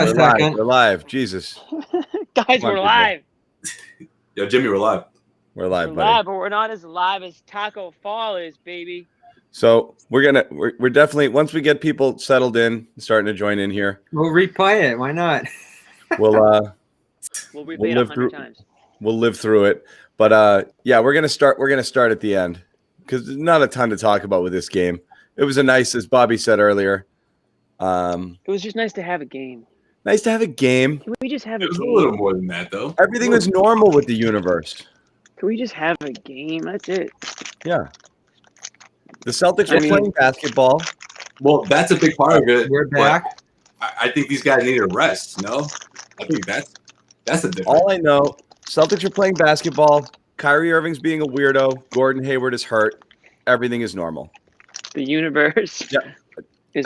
We're live. We're live. Jesus. Guys, we're live. Yo, Jimmy, we're live. We're live, We're buddy. live, but we're not as live as Taco Fall is, baby. So we're definitely, once we get people settled in, starting to join in here, we'll replay it. Why not? We'll replay it 100 times. We'll live through it. But yeah, we're gonna start at the end because there's not a ton to talk about with this game. It was as Bobby said earlier. It was just nice to have a game. Nice to have a game. Can we just have a game? It was a little more than that, though. Everything was normal with the universe. Can we just have a game? That's it. Yeah. The Celtics are playing basketball. Well, that's a big part of it. We're back. I think these guys need a rest, no? I think that's the difference. All I know, Celtics are playing basketball. Kyrie Irving's being a weirdo. Gordon Hayward is hurt. Everything is normal. The universe. Yeah.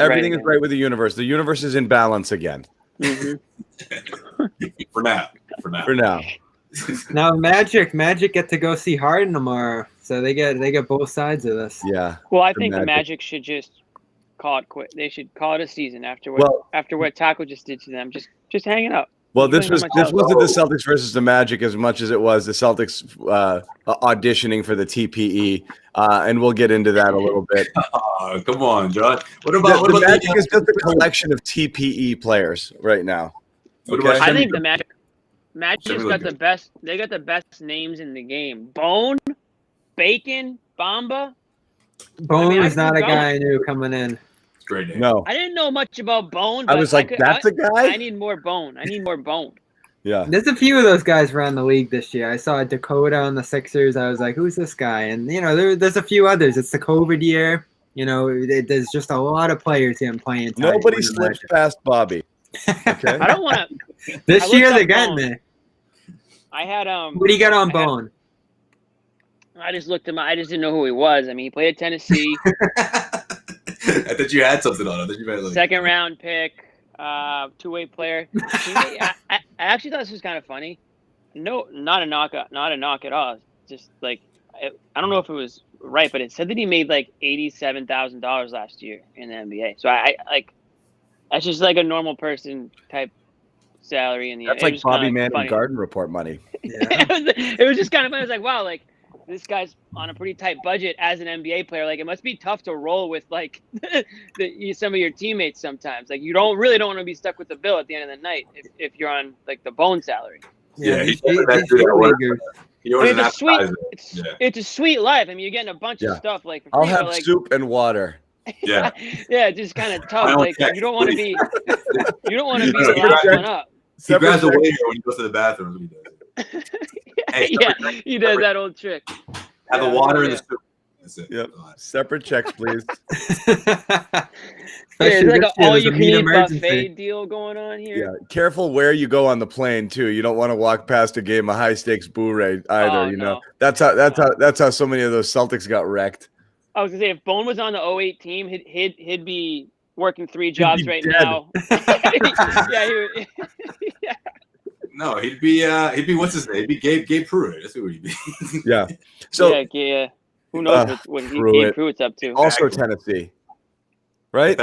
Everything is right with the universe. The universe is in balance again. Mm-hmm. For now. Now Magic get to go see Harden tomorrow, so they get both sides of this. Yeah. Well, I think the Magic should just call it quit. They should call it a season after what Taco just did to them. Just hang it up. Well, this wasn't the Celtics versus the Magic as much as it was the Celtics auditioning for the TPE, and we'll get into that a little bit. Oh, come on, John. What about the Magic? Is just a collection of TPE players right now. Okay? I think the Magic's got the best. They got the best names in the game. Bone, Bacon, Bamba. Bone is not a guy I knew coming in. Great name. No, I didn't know much about Bone. But I was like, that's a guy? I need more Bone. Yeah. There's a few of those guys around the league this year. I saw Dakota on the Sixers. I was like, who's this guy? And, there's a few others. It's the COVID year. There's just a lot of players here playing. Nobody slips past Bobby. Okay. I don't want to. This year they're getting there. I had What do you got on Bone? I just looked him up. I just didn't know who he was. I mean, he played at Tennessee. I thought you had something on it. Second round pick, two-way player. I actually thought this was kind of funny. No, not a knock at all. Just like I don't know if it was right, but it said that he made like $87,000 last year in the NBA. So I like that's just like a normal person type salary in the. That's like Bobby Manning Garden Report money. Yeah. it was just kind of funny. I was like, wow, like. This guy's on a pretty tight budget as an NBA player. Like, it must be tough to roll with like some of your teammates sometimes. Like, you don't want to be stuck with the bill at the end of the night if you're on like the Bone salary. Yeah, it's a sweet life. I mean, you're getting a bunch of stuff like. I'll have soup and water. Yeah, yeah, just kind of tough. Like, you don't want to be the last one up. He grabs a waiter when he goes to the bathroom. Yeah, he does that old trick. Have the water in the soup. That's it. Yep. Separate checks, please. It's like an all-you-can-eat buffet deal going on here. Yeah, careful where you go on the plane too. You don't want to walk past a game of high-stakes bourrée either. No. That's how so many of those Celtics got wrecked. I was gonna say if Bone was on the 08 team, he'd be working 3 jobs right now. Yeah. No, he'd be what's his name? He'd be Gabe Pruitt. That's who he'd be. Yeah. So yeah. Who knows what Gabe Pruitt's up to? Also Tennessee, right?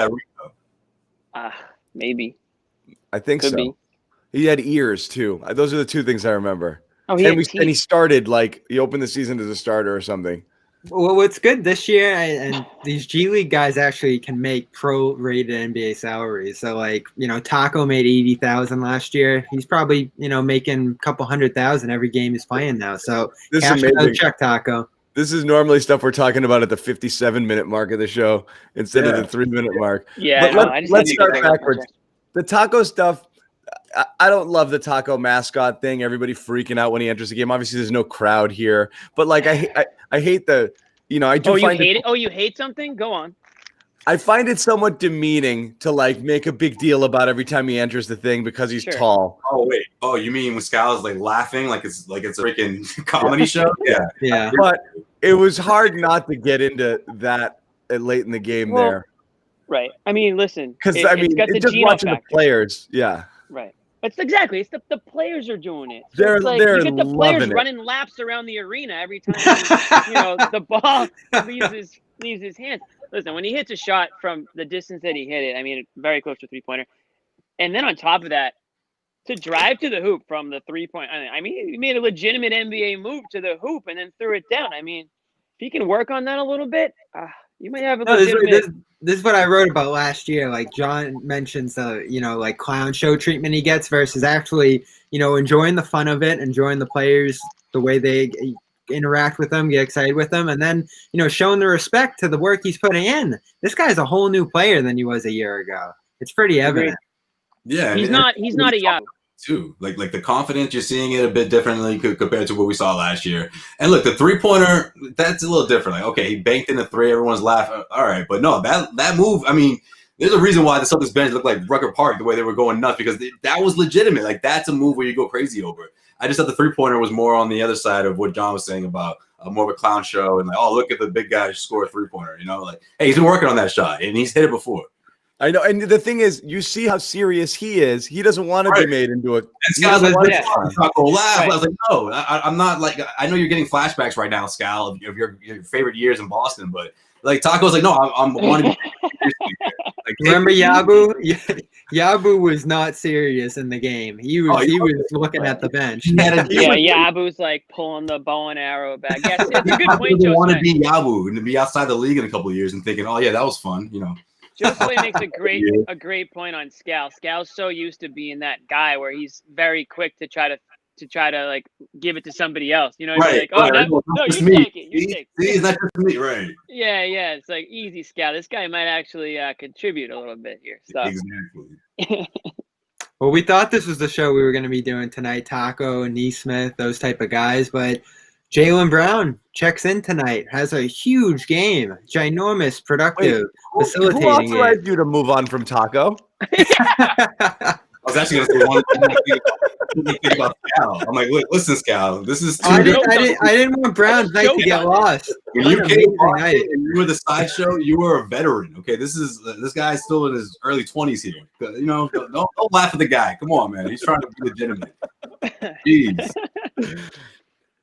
Maybe. I think Could so. be. He had ears too. Those are the two things I remember. Oh, and he started he opened the season as a starter or something. Well, what's good this year, and these G League guys actually can make pro-rated NBA salaries. So, Taco made $80,000 last year. He's probably, making a couple $100,000 every game he's playing now. So, this is amazing. Check, Taco. This is normally stuff we're talking about at the 57-minute mark of the show instead of the 3-minute mark. Yeah, but let's start backwards. The Taco stuff. I don't love the Taco mascot thing. Everybody freaking out when he enters the game. Obviously, there's no crowd here, but I hate the. I do. Oh, you hate it? Oh, you hate something? Go on. I find it somewhat demeaning to make a big deal about every time he enters the thing because he's tall. Oh wait. Oh, you mean when Scala's laughing like it's a freaking comedy show? Yeah. But it was hard not to get into that late in the game there. Right. I mean, listen. Because it's just watching the players. Yeah. Right. It's the players are doing it. So they're you get the players it. running laps around the arena every time the ball leaves his hands. Listen, when he hits a shot from the distance that he hit it, I mean, very close to a 3-pointer, And then on top of that, to drive to the hoop from the 3-point, I mean, he made a legitimate NBA move to the hoop and then threw it down. I mean, if he can work on that a little bit, you might have a legitimate. This is what I wrote about last year. Like John mentions the, like clown show treatment he gets versus actually, enjoying the fun of it, enjoying the players, the way they interact with them, get excited with them, and then, showing the respect to the work he's putting in. This guy's a whole new player than he was a year ago. It's pretty evident. Yeah, he's not a young too. Like the confidence, you're seeing it a bit differently compared to what we saw last year. And look, the 3-pointer, that's a little different. Like, okay, he banked in a 3, everyone's laughing. All right, but no, that move. I mean, there's a reason why the Celtics bench looked like Rucker Park the way they were going nuts, because that was legitimate. Like, that's a move where you go crazy over. I just thought the 3-pointer was more on the other side of what John was saying about more of a clown show and like, oh, look at the big guy score a 3-pointer. Like, hey, he's been working on that shot and he's hit it before. I know, and the thing is, you see how serious he is. He doesn't want to be made into a. And Scal's like, laugh. I was like, no, I'm not like. I know you're getting flashbacks right now, Scal, of your favorite years in Boston, but like Taco's like, no, I'm wanting. Like, remember Yabu? Yabu was not serious in the game. He was looking at the bench. Yabu's like pulling the bow and arrow back. Yes, it's a good point. Joe want to be Yabu and to be outside the league in a couple of years and thinking, oh yeah, that was fun, Joe Slay makes a great point on Scal. Scal's so used to being that guy where he's very quick to try to like give it to somebody else. Right. Like, no, you take it. You take it. It's not just me, right? Yeah. It's like easy, Scal. This guy might actually contribute a little bit here. So. Exactly. Well, we thought this was the show we were going to be doing tonight, Taco and Neesmith, those type of guys, but Jaylen Brown checks in tonight, has a huge game, ginormous, productive, facilitating. Who authorized you to move on from Taco? I was actually going to say one thing about Scal. I'm like, listen, Scal, this is too I didn't want Brown's night to get lost. When you came and you were the sideshow, you were a veteran. Okay, this guy's still in his early 20s here. Don't laugh at the guy. Come on, man. He's trying to be legitimate. Jeez.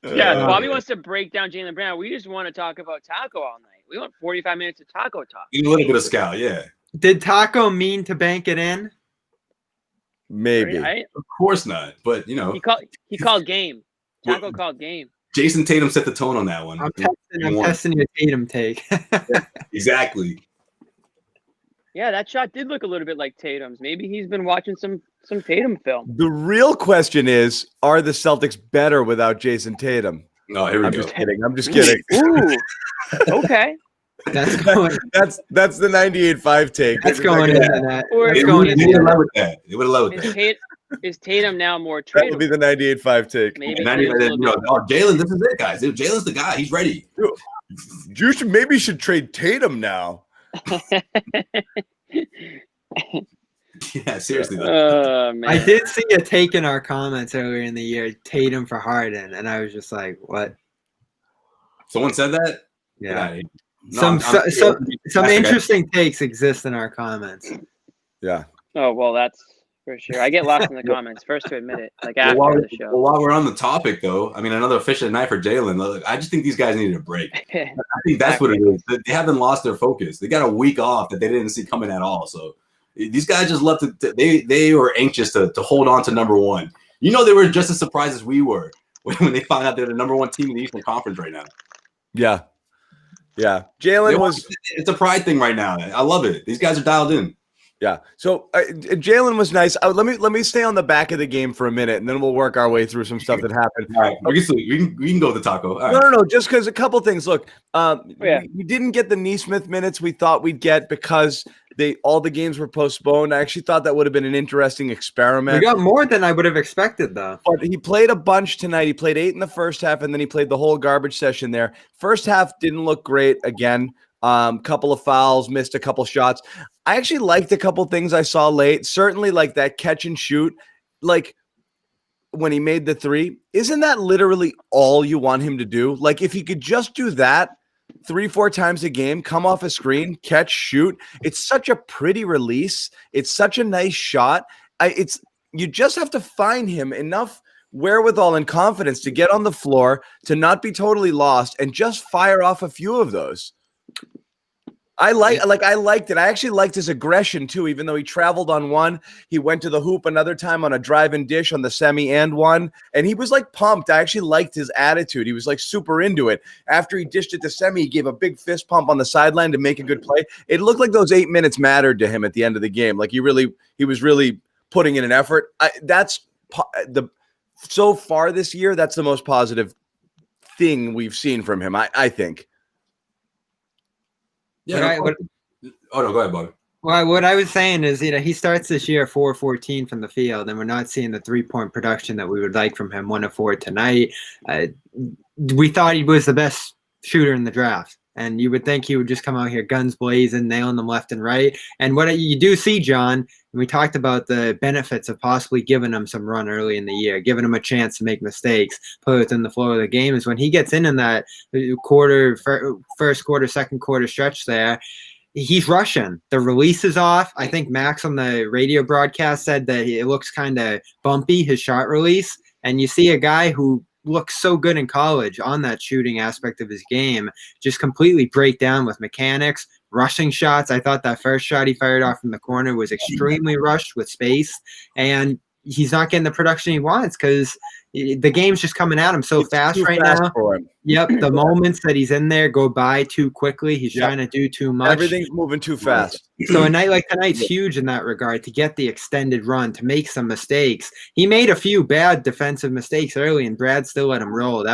Yeah, Bobby wants to break down Jaylen Brown. We just want to talk about Taco all night. We want 45 minutes of Taco talk. A little bit of Scal, yeah. Did Taco mean to bank it in? Maybe. Right? Of course not. But he called game. Taco called game. Jason Tatum set the tone on that one. I'm testing your Tatum take. Exactly. Yeah, that shot did look a little bit like Tatum's. Maybe he's been watching some Tatum film. The real question is, are the Celtics better without Jason Tatum? No, here we go. I'm just kidding. Ooh. Okay. That's the 98.5 take. That's going into that. They would have loved that. Is Tatum now more tradable? That would be the 98.5 take. Maybe. Jaylen, this is it, guys. Jaylen's the guy. He's ready. You should trade Tatum now. Yeah, seriously. Man. I did see a take in our comments earlier in the year, Tatum for Harden, and I was just like, what? Someone said that? Yeah. Some interesting takes exist in our comments. Yeah. Oh, well, that's for sure. I get lost in the comments, first to admit it, like after the show. Well, while we're on the topic, though, I mean, another efficient night for Jaylen. I just think these guys needed a break. I think that's what it is. They haven't lost their focus. They got a week off that they didn't see coming at all. So these guys just love to they were anxious to hold on to number one. They were just as surprised as we were when they found out they're the number one team in the Eastern Conference right now. Yeah. Yeah. Jaylen it's a pride thing right now. I love it. These guys are dialed in. Yeah. So Jaylen was nice. Let me stay on the back of the game for a minute, and then we'll work our way through some stuff that happened. All right. We can go with the Taco. All right. No. Just because a couple things. Look, we didn't get the Neesmith minutes we thought we'd get because all the games were postponed. I actually thought that would have been an interesting experiment. We got more than I would have expected, though. But he played a bunch tonight. He played 8 in the first half, and then he played the whole garbage session there. First half didn't look great again. Couple of fouls, missed a couple shots. I actually liked a couple things I saw late. Certainly like that catch and shoot, like when he made the 3. Isn't that literally all you want him to do? Like if he could just do that 3-4 times a game, come off a screen, catch, shoot. It's such a pretty release. It's such a nice shot. You just have to find him enough wherewithal and confidence to get on the floor, to not be totally lost, and just fire off a few of those. I liked it. I actually liked his aggression too, even though he traveled on one. He went to the hoop another time on a drive and dish on the semi and one. And he was like pumped. I actually liked his attitude. He was like super into it. After he dished it to semi, he gave a big fist pump on the sideline to make a good play. It looked like those 8 minutes mattered to him at the end of the game. Like he was really putting in an effort. So far this year, that's the most positive thing we've seen from him, I think. Yeah. Oh no, go ahead, Bobby. Well, what I was saying is, he starts this year 4-14 from the field, and we're not seeing the 3-point production that we would like from him. 1 of 4 tonight. We thought he was the best shooter in the draft, and you would think he would just come out here guns blazing, nailing them left and right. And what you do see, John, and we talked about the benefits of possibly giving him some run early in the year, giving him a chance to make mistakes, play within the flow of the game, is when he gets in that first quarter, second quarter stretch there. He's rushing. The release is off. I think Max on the radio broadcast said that it looks kind of bumpy, his shot release. And you see a guy who looks so good in college on that shooting aspect of his game just completely break down with mechanics, rushing shots. I thought that first shot he fired off from the corner was extremely rushed with space. And he's not getting the production he wants because the game's just coming at him so fast right now. Yep, the moments that he's in there go by too quickly. He's trying to do too much. Everything's moving too fast. So a night like tonight's huge in that regard, to get the extended run, to make some mistakes. He made a few bad defensive mistakes early, and Brad still let him roll.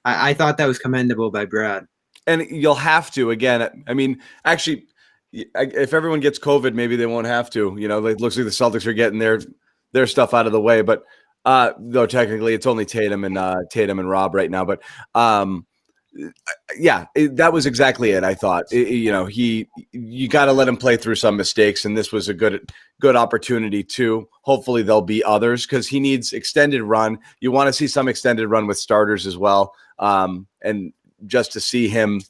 I thought that was commendable by Brad. And you'll have to, again, I mean, actually, if everyone gets COVID, maybe they won't have to. It looks like the Celtics are getting their stuff out of the way, but though technically it's only Tatum and Rob right now, but that was exactly it. I thought, you got to let him play through some mistakes, and this was a good opportunity too. Hopefully there'll be others because he needs extended run. You want to see some extended run with starters as well, and just to see him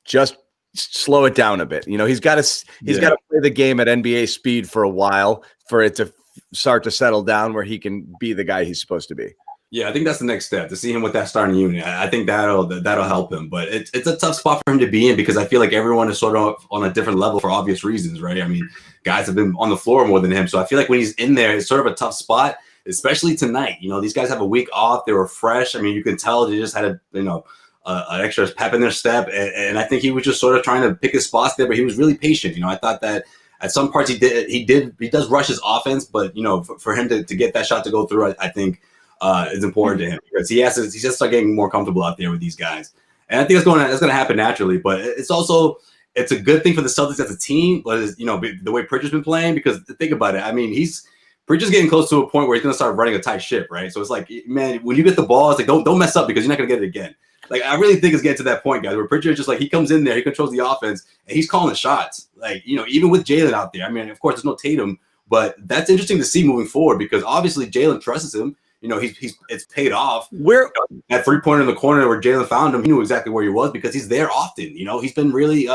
just slow it down a bit. He's got to play the game at NBA speed for a while for it to start to settle down where he can be the guy he's supposed to be. Yeah, I think that's the next step, to see him with that starting unit. I think that'll help him. But it's a tough spot for him to be in because I feel like everyone is sort of on a different level for obvious reasons, right? I mean, guys have been on the floor more than him. So I feel like when he's in there, it's sort of a tough spot, especially tonight. These guys have a week off. They were fresh. I mean, you can tell they just had an extra pep in their step. And I think he was just sort of trying to pick his spots there, but he was really patient. I thought that at some parts he does rush his offense, but for him to get that shot to go through, I think is important to him because he has to start getting more comfortable out there with these guys. And I think that's going to happen naturally, but it's a good thing for the Celtics as a team, but the way Pritchard's been playing, because think about it. I mean, Pritchard's getting close to a point where he's going to start running a tight ship, right? So it's like, man, when you get the ball, it's like, don't mess up because you're not going to get it again. Like, I really think it's getting to that point, guys, where Pritchard just like, he comes in there, he controls the offense, and he's calling the shots. Like, even with Jaylen out there, I mean, of course, there's no Tatum, but that's interesting to see moving forward because obviously Jaylen trusts him. It's paid off. That 3-pointer in the corner where Jaylen found him, he knew exactly where he was because he's there often. He's been really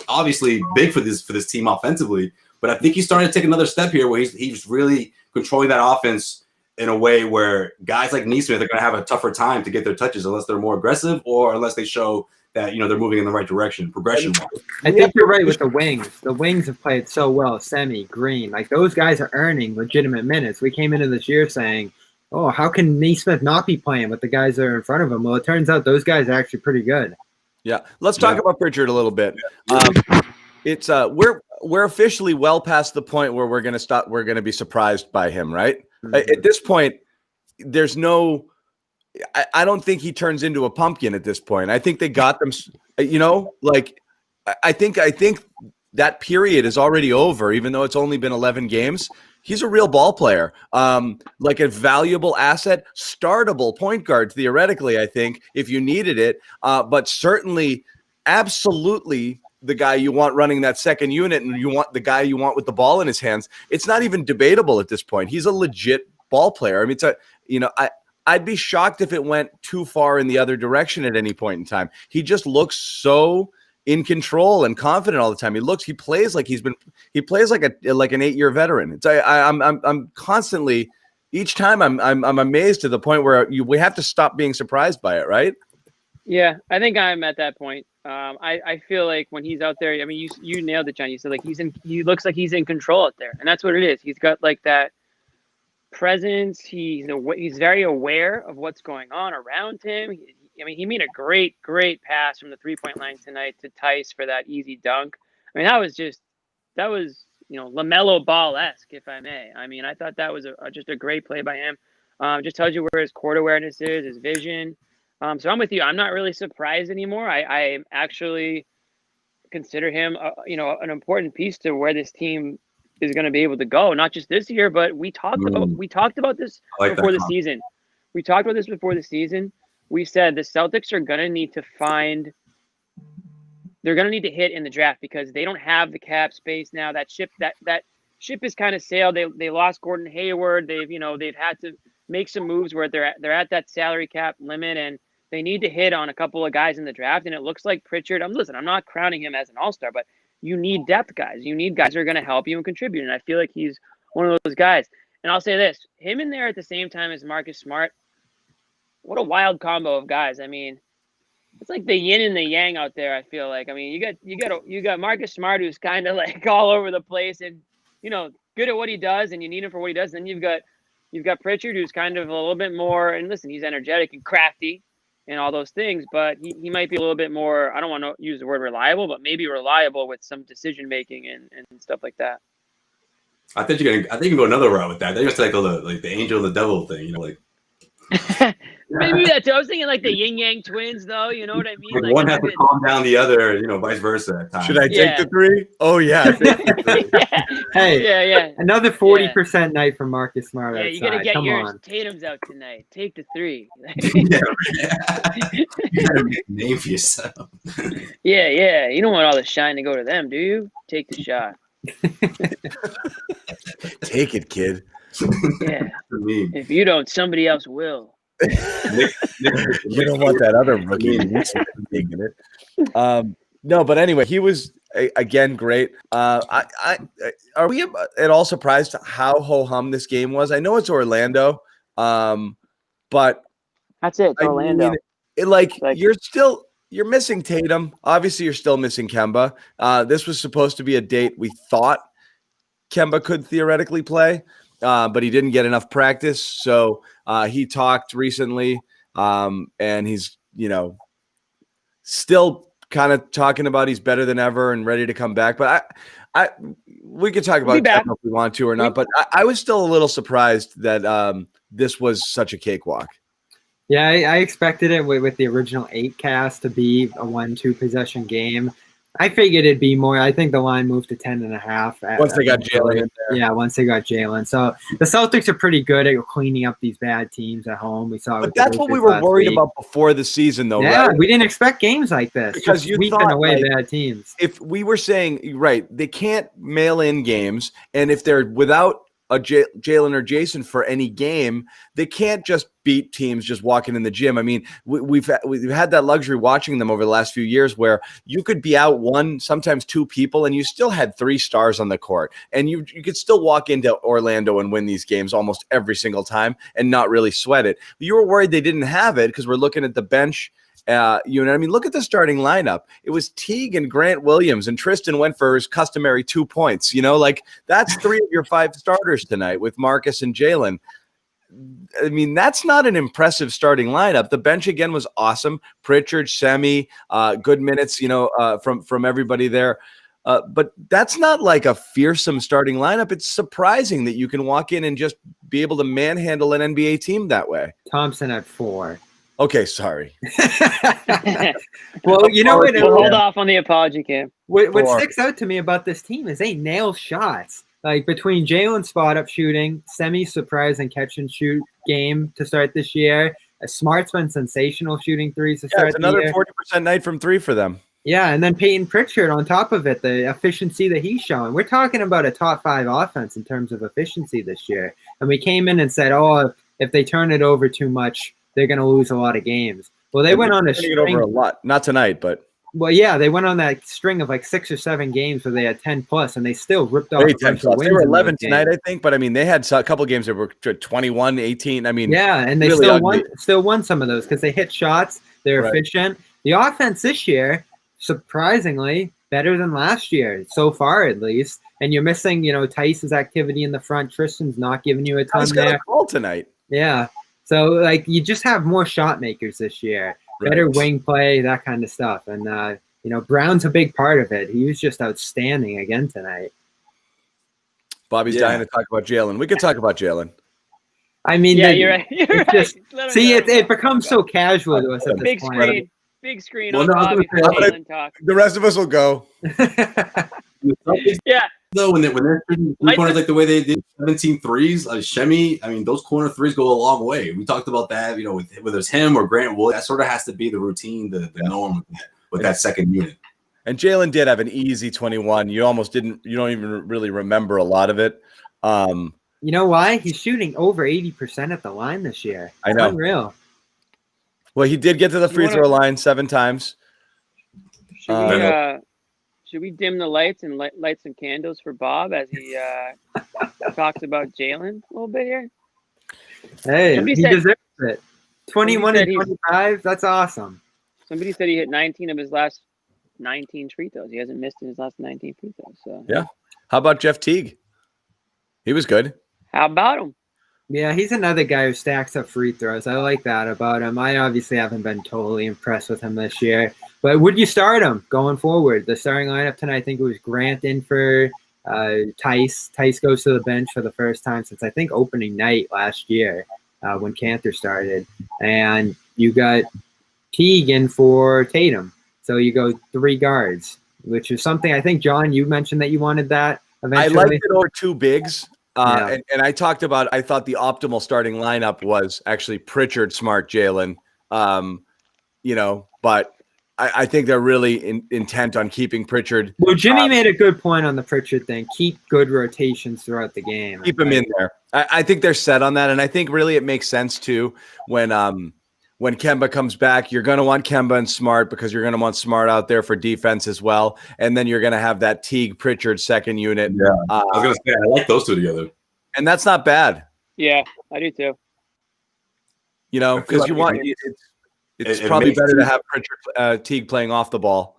obviously big for this team offensively. But I think he's starting to take another step here where he's really controlling that offense in a way where guys like Nesmith are going to have a tougher time to get their touches unless they're more aggressive or unless they show that they're moving in the right direction, progression. I think you're right with the wings. The wings have played so well. Semi, Green, like those guys are earning legitimate minutes. We came into this year saying, "Oh, how can Nesmith not be playing with the guys that are in front of him?" Well, it turns out those guys are actually pretty good. Yeah, let's talk about Pritchard a little bit. It's we're officially well past the point where we're going to be surprised by him, right? Mm-hmm. At this point, there's no. I don't think he turns into a pumpkin at this point. I think they got them. I think that period is already over, even though it's only been 11 games. He's a real ball player, like a valuable asset, startable point guard, theoretically, I think, if you needed it. But certainly, absolutely the guy you want running that second unit and you want the guy you want with the ball in his hands. It's not even debatable at this point. He's a legit ball player. I mean, I'd be shocked if it went too far in the other direction at any point in time. He just looks so in control and confident all the time. He plays like he plays like an 8-year veteran. I'm constantly, each time I'm amazed to the point where we have to stop being surprised by it, right? Yeah, I think I'm at that point. I feel like when he's out there, I mean, you nailed it, John. You said like he looks like he's in control out there, and that's what it is. He's got like that presence. He's very aware of what's going on around him. He made a great pass from the 3-point line tonight to Tice for that easy dunk. I mean, that was LaMelo Ball-esque, if I may. I mean, I thought that was just a great play by him. Just tells you where his court awareness is, his vision. So I'm with you. I'm not really surprised anymore. I actually consider him, an important piece to where this team is going to be able to go. Not just this year, but we talked about this before the season. We talked about this before the season. We said the Celtics are going to need to they're going to need to hit in the draft because they don't have the cap space now. That ship is kind of sailed. They lost Gordon Hayward. They've had to make some moves where they're at that salary cap limit, and they need to hit on a couple of guys in the draft. And it looks like Pritchard. I'm not crowning him as an all-star, but you need depth guys. You need guys that are going to help you and contribute. And I feel like he's one of those guys. And I'll say this, him in there at the same time as Marcus Smart, what a wild combo of guys. I mean, it's like the yin and the yang out there, I feel like. I mean, you got Marcus Smart, who's kind of like all over the place and, good at what he does, and you need him for what he does. And then you've got Pritchard, who's kind of a little bit more, and listen, he's energetic and crafty and all those things, but he might be a little bit more, I don't want to use the word reliable, but maybe reliable with some decision making and stuff like that. I think you can go another route with that. They just like the angel and the devil thing, like maybe that's. I was thinking like the yin yang twins, though. You know what I mean? Like one has to calm down the other, vice versa. At times. Should I take the 3? Oh yeah. Hey, yeah. Another 40% night from Marcus Smart. Yeah, outside. you gotta get Come yours. on. Tatum's out tonight. Take the 3. You gotta make a name for yourself. Yeah. You don't want all the shine to go to them, do you? Take the shot. Take it, kid. Yeah. If you don't, somebody else will. You don't want that other rookie taking it. No, but anyway, he was again great. Are we at all surprised how ho-hum this game was? I know it's Orlando, but that's it. It's Orlando. You're missing Tatum. Obviously, you're still missing Kemba. This was supposed to be a date we thought Kemba could theoretically play. But he didn't get enough practice. So he talked recently, and he's, still kind of talking about he's better than ever and ready to come back. But we could talk about that if we want to or not. But I was still a little surprised that this was such a cakewalk. Yeah, I expected it with the original 8 cast to be a 1-2 possession game. I figured it'd be more. I think the line moved to 10.5. Once they got Jaylen in there. Yeah, once they got Jaylen. So the Celtics are pretty good at cleaning up these bad teams at home. We saw. But that's what we were worried about before the season, though. Yeah, right? We didn't expect games like this because you sweeping thought away bad teams. If we were saying they can't mail in games, and if they're without a Jaylen or Jason for any game, they can't just beat teams just walking in the gym. I mean, we've had that luxury watching them over the last few years where you could be out 1, sometimes 2 people, and you still had 3 stars on the court, and you could still walk into Orlando and win these games almost every single time and not really sweat it. You were worried they didn't have it because we're looking at the bench. You know what I mean? Look at the starting lineup. It was Teague and Grant Williams, and Tristan went for his customary 2 points. That's 3 of your 5 starters tonight with Marcus and Jaylen. I mean, that's not an impressive starting lineup. The bench again was awesome. Pritchard, Semi, good minutes, from everybody there. But that's not like a fearsome starting lineup. It's surprising that you can walk in and just be able to manhandle an NBA team that way. Thompson at 4. Okay, sorry. Well, you know what? We'll hold off on the apology, Cam. What sticks out to me about this team is they nail shots. Like between Jaylen's spot-up shooting, Semi-surprise and catch-and-shoot game to start this year. Smart's been sensational shooting threes to start it's another 40% night from 3 for them. Yeah, and then Peyton Pritchard on top of it, the efficiency that he's showing. We're talking about a top 5 offense in terms of efficiency this year. And we came in and said, if they turn it over too much, they're going to lose a lot of games. Well, they went on a string. It over a lot. Not tonight, but Well, yeah, they went on that string of like 6 or 7 games where they had 10 plus, and they still ripped off a bunch of wins. They were 11 tonight, I think, but I mean, they had a couple games that were 21, 18. I mean, yeah, and they really still won some of those because they hit shots. They're efficient. The offense this year, surprisingly, better than last year so far, at least. And you're missing, Tice's activity in the front. Tristan's not giving you a ton Tice there. got a call tonight. Yeah, so like you just have more shot makers this year. Better wing play, that kind of stuff. And, Brown's a big part of it. He was just outstanding again tonight. Bobby's dying to talk about Jaylen. We could talk about Jaylen. I mean, you're right. It becomes so casual to us at this point. Big screen on Bobby for Jaylen talk. The rest of us will go. Yeah. Though when they're shooting corners like the way they did 17 threes, Shemi, I mean, those corner threes go a long way. We talked about that, whether it's him or Grant Wood, that sort of has to be the routine, the norm with that second unit. And Jaylen did have an easy 21. You don't even really remember a lot of it. You know why? He's shooting over 80% at the line this year. I know. Unreal. Well, he did get to the free throw line 7 times. Should we dim the lights and light some candles for Bob as he talks about Jaylen a little bit here? Hey, he deserves it. 21 and 25, that's awesome. Somebody said he hit 19 of his last 19 free throws. He hasn't missed in his last 19 free throws. So yeah. How about Jeff Teague? He was good. How about him? Yeah, he's another guy who stacks up free throws. I like that about him. I obviously haven't been totally impressed with him this year. But would you start him going forward? The starting lineup tonight, I think it was Grant in for Tice. Tice goes to the bench for the first time since I think opening night last year when Cantor started. And you got Teague in for Tatum. So you go 3 guards, which is something I think, John, you mentioned that you wanted that eventually. I liked it over 2 bigs. And I talked about, I thought the optimal starting lineup was actually Pritchard, Smart, Jaylen. But I think they're really intent on keeping Pritchard. Well, Jimmy made a good point on the Pritchard thing. Keep good rotations throughout the game. Keep him in there. I think they're set on that. And I think really it makes sense too when Kemba comes back, you're going to want Kemba and Smart because you're going to want Smart out there for defense as well. And then you're going to have that Teague Pritchard second unit. Yeah. I was going to say, I like those two together. And that's not bad. Yeah, I do too. Because you want it's probably better to have Pritchard, Teague playing off the ball.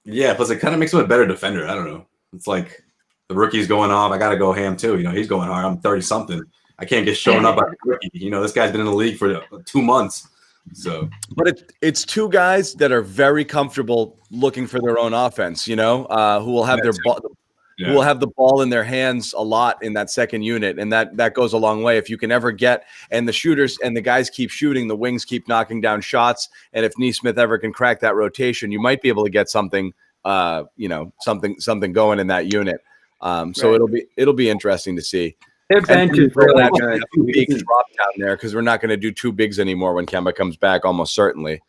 Yeah, plus it kind of makes him a better defender. I don't know. It's like the rookie's going off. I got to go ham too. He's going hard. I'm 30-something. I can't get shown up by a rookie. This guy's been in the league for 2 months. So, but it's 2 guys that are very comfortable looking for their own offense. Who will have who will have the ball in their hands a lot in that second unit, and that goes a long way. If you can ever get and the shooters and the guys keep shooting, the wings keep knocking down shots, and if Nesmith ever can crack that rotation, you might be able to get something, something going in that unit. So it'll be interesting to see. Their bench is really good. Bigs drop down there because we're not going to do 2 bigs anymore when Kemba comes back, almost certainly.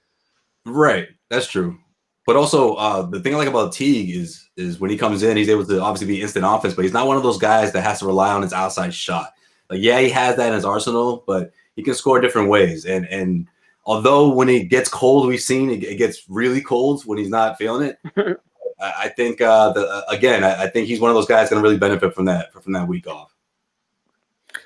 Right, that's true. But also, the thing I like about Teague is when he comes in, he's able to obviously be instant offense, but he's not one of those guys that has to rely on his outside shot. Like, yeah, he has that in his arsenal, but he can score different ways. And although when it gets cold, we've seen it gets really cold when he's not feeling it. I think I think he's one of those guys going to really benefit from that week off.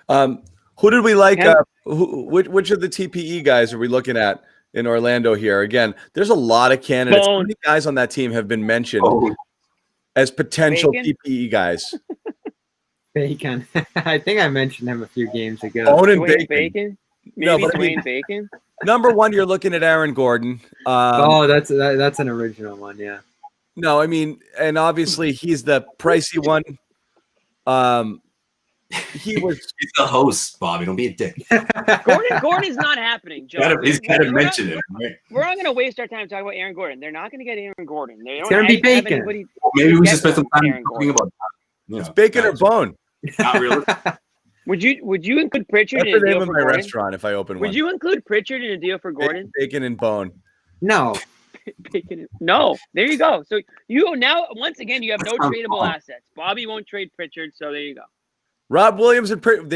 Who did we like? Which of the TPE guys are we looking at in Orlando here? Again, there's a lot of candidates. How many guys on that team have been mentioned as potential TPE guys? Bacon. I think I mentioned him a few games ago. Bone and Bacon. Maybe Dwayne Bacon. Number 1, you're looking at Aaron Gordon. That's an original one, yeah. No, I mean, and obviously he's the pricey one. He's the host, Bobby. Don't be a dick. Gordon's not happening, Joe. He's got to mention it. Right? We're not going to waste our time talking about Aaron Gordon. They're not going to get Aaron Gordon. It's going to be Bacon. Maybe we should spend some time talking about it's Bacon or Bone. Not really. Would you include Pritchard That's in a the deal name of for my Gordon? restaurant if I open one. Would you include Pritchard in a deal for Gordon? Bacon and Bone. No. No. There you go. So now once again you have no tradable assets. Bobby won't trade Pritchard, so there you go. Rob Williams and Pritchard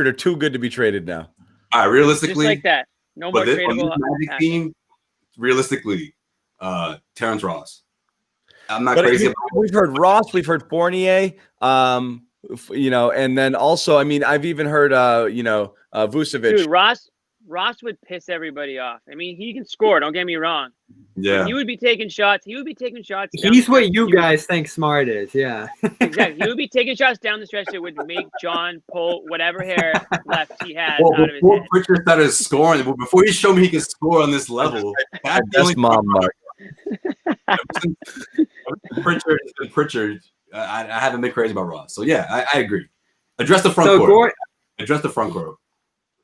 are too good to be traded now. All right, realistically, just like that. No more tradable Magic team, realistically, Terrence Ross. I'm not crazy about it. We've heard Ross, we've heard Fournier, and then also, I mean, I've even heard, Vucevic. Dude, Ross would piss everybody off. I mean, he can score. Don't get me wrong. Yeah. He would be taking shots. down He's the what stretch. you guys think smart is. Yeah. Exactly. He would be taking shots down the stretch that would make John pull whatever hair left he has Well, out of his before head. Pritchard started scoring, before he showed me he could score on this level, Best mom, Mark. Pritchard. I haven't been crazy about Ross. So yeah, I agree. Address the front So court. Address the front court